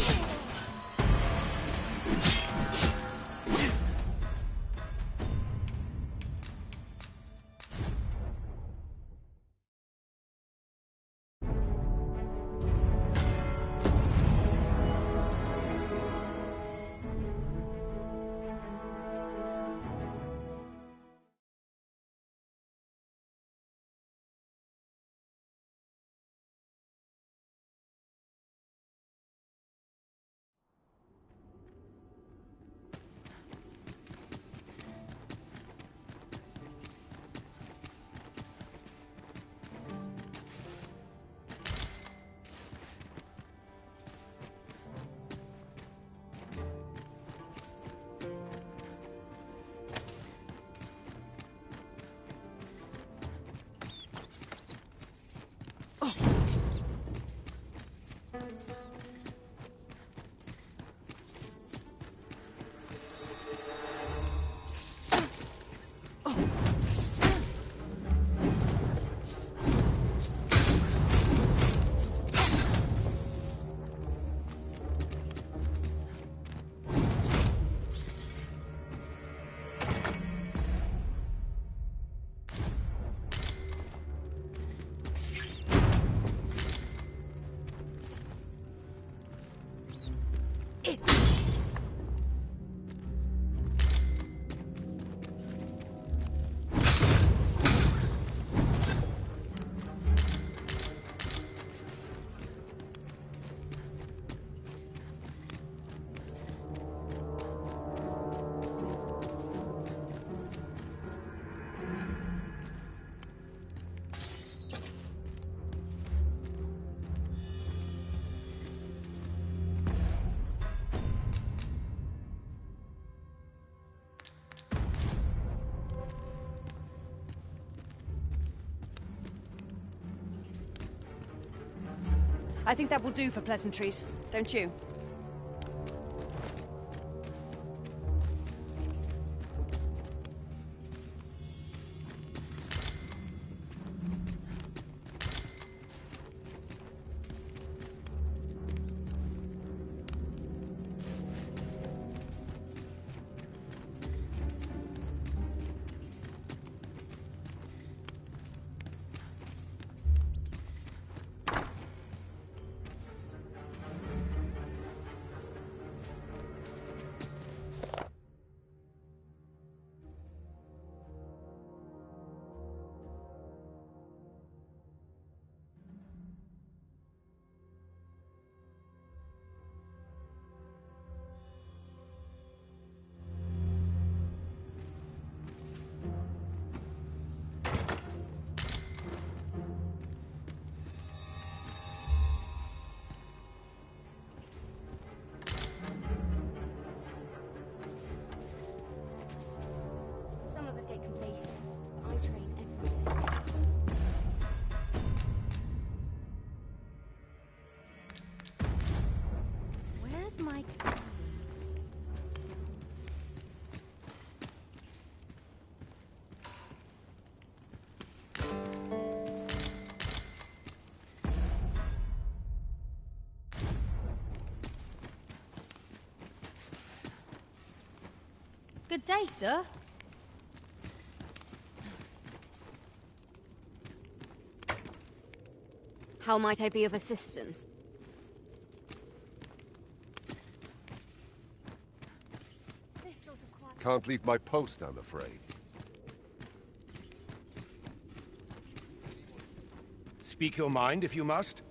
I think that will do for pleasantries, don't you? Some of us get complacent. I train every day. Where's my... Good day, sir. How might I be of assistance? Can't leave my post, I'm afraid. Speak your mind if you must.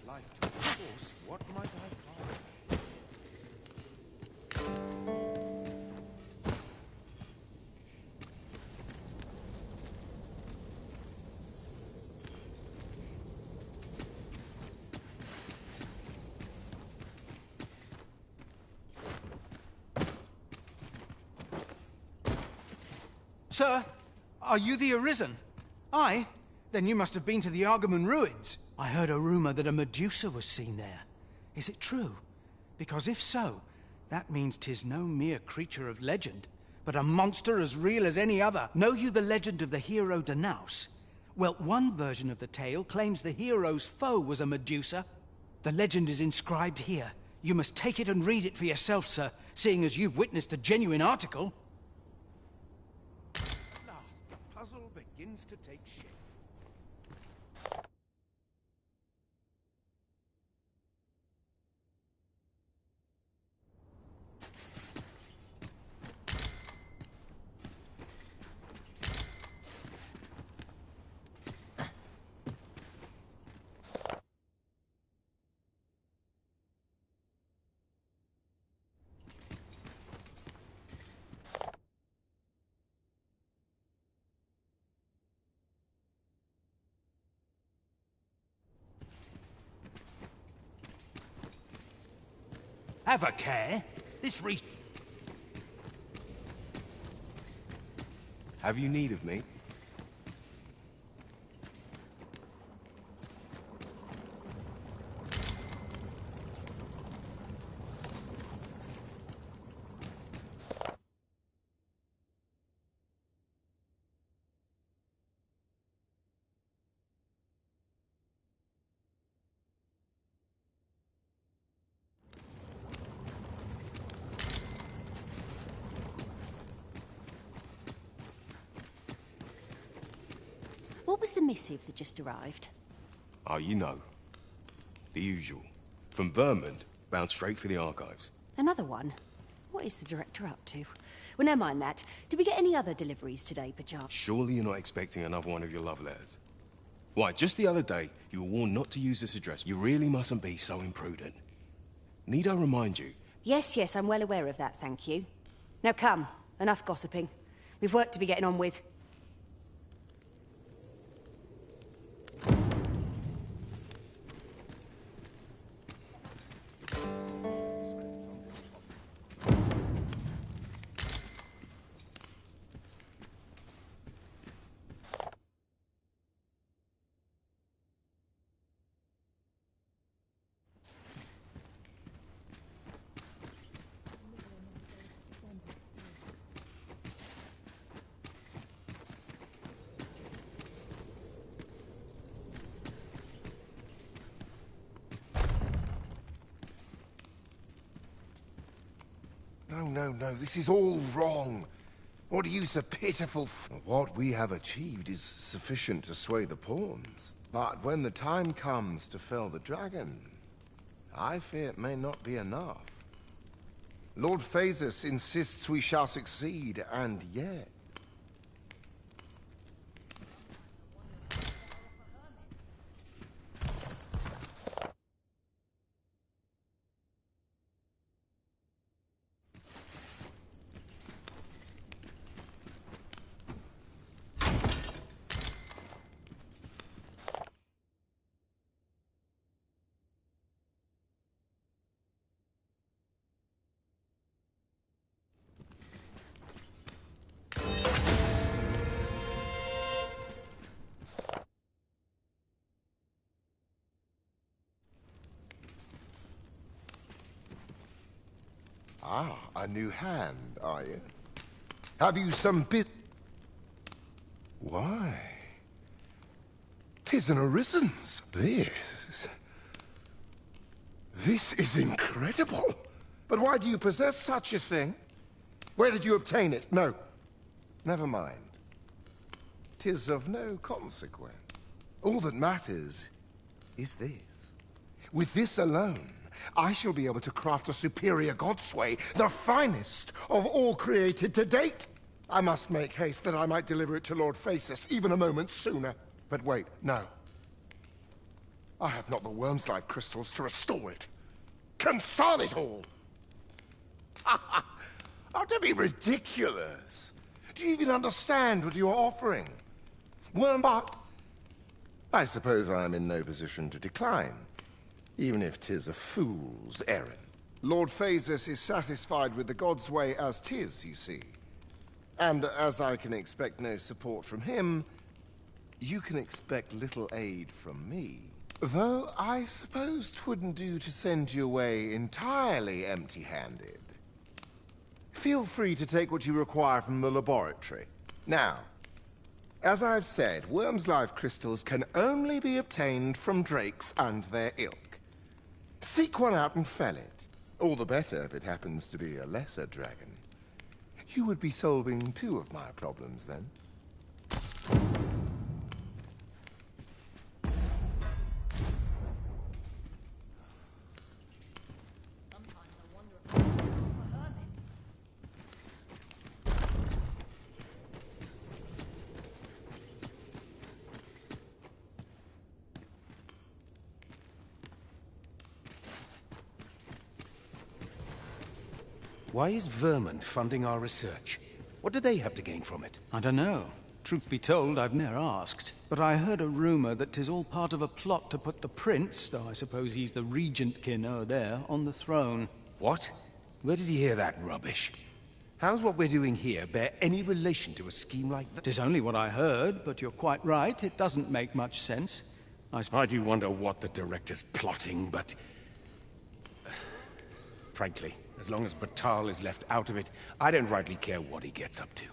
Life to its source, what might I find? Sir, are you the Arisen? Aye? Then you must have been to the Argamon ruins. I heard a rumor that a Medusa was seen there. Is it true? Because if so, that means 'tis no mere creature of legend, but a monster as real as any other. Know you the legend of the hero Danaus? Well, one version of the tale claims the hero's foe was a Medusa. The legend is inscribed here. You must take it and read it for yourself, sir, seeing as you've witnessed a genuine article. At last, the puzzle begins to take shape. Have a care. This Have you need of me? What was the missive that just arrived? Oh, you know. The usual. From Vermont, bound straight for the archives. Another one? What is the director up to? Well, never mind that. Did we get any other deliveries today, perchance? Surely you're not expecting another one of your love letters. Why, just the other day, you were warned not to use this address. You really mustn't be so imprudent. Need I remind you? Yes, yes, I'm well aware of that, thank you. Now come, enough gossiping. We've work to be getting on with. No, this is all wrong. What use a pitiful What we have achieved is sufficient to sway the pawns. But when the time comes to fell the dragon, I fear it may not be enough. Lord Phasus insists we shall succeed, and yet... Ah, a new hand, are you? Have you some bit... Why? 'Tis an Arisen's. This is incredible. But why do you possess such a thing? Where did you obtain it? No. Never mind. 'Tis of no consequence. All that matters is this. With this alone, I shall be able to craft a superior godsway, the finest of all created to date. I must make haste that I might deliver it to Lord Phasis even a moment sooner. But wait, no. I have not the worm's life crystals to restore it. Confound it all! Oh, don't be ridiculous. Do you even understand what you're offering? Wormbot? I suppose I am in no position to decline, even if 'tis a fool's errand. Lord Phasis is satisfied with the God's way as 'tis, you see. And as I can expect no support from him, you can expect little aid from me. Though I suppose 'twouldn't do to send you away entirely empty-handed. Feel free to take what you require from the laboratory. Now, as I've said, worm's life crystals can only be obtained from drakes and their ilk. Seek one out and fell it. All the better if it happens to be a lesser dragon. You would be solving 2 of my problems then. Why is Vermin funding our research? What do they have to gain from it? I don't know. Truth be told, I've ne'er asked. But I heard a rumor that 'tis all part of a plot to put the prince, though I suppose he's the regent-kin o'er there, on the throne. What? Where did you hear that rubbish? How's what we're doing here bear any relation to a scheme like that? 'Tis only what I heard, but you're quite right. It doesn't make much sense. I do wonder what the director's plotting, but... frankly, as long as Batal is left out of it, I don't rightly care what he gets up to.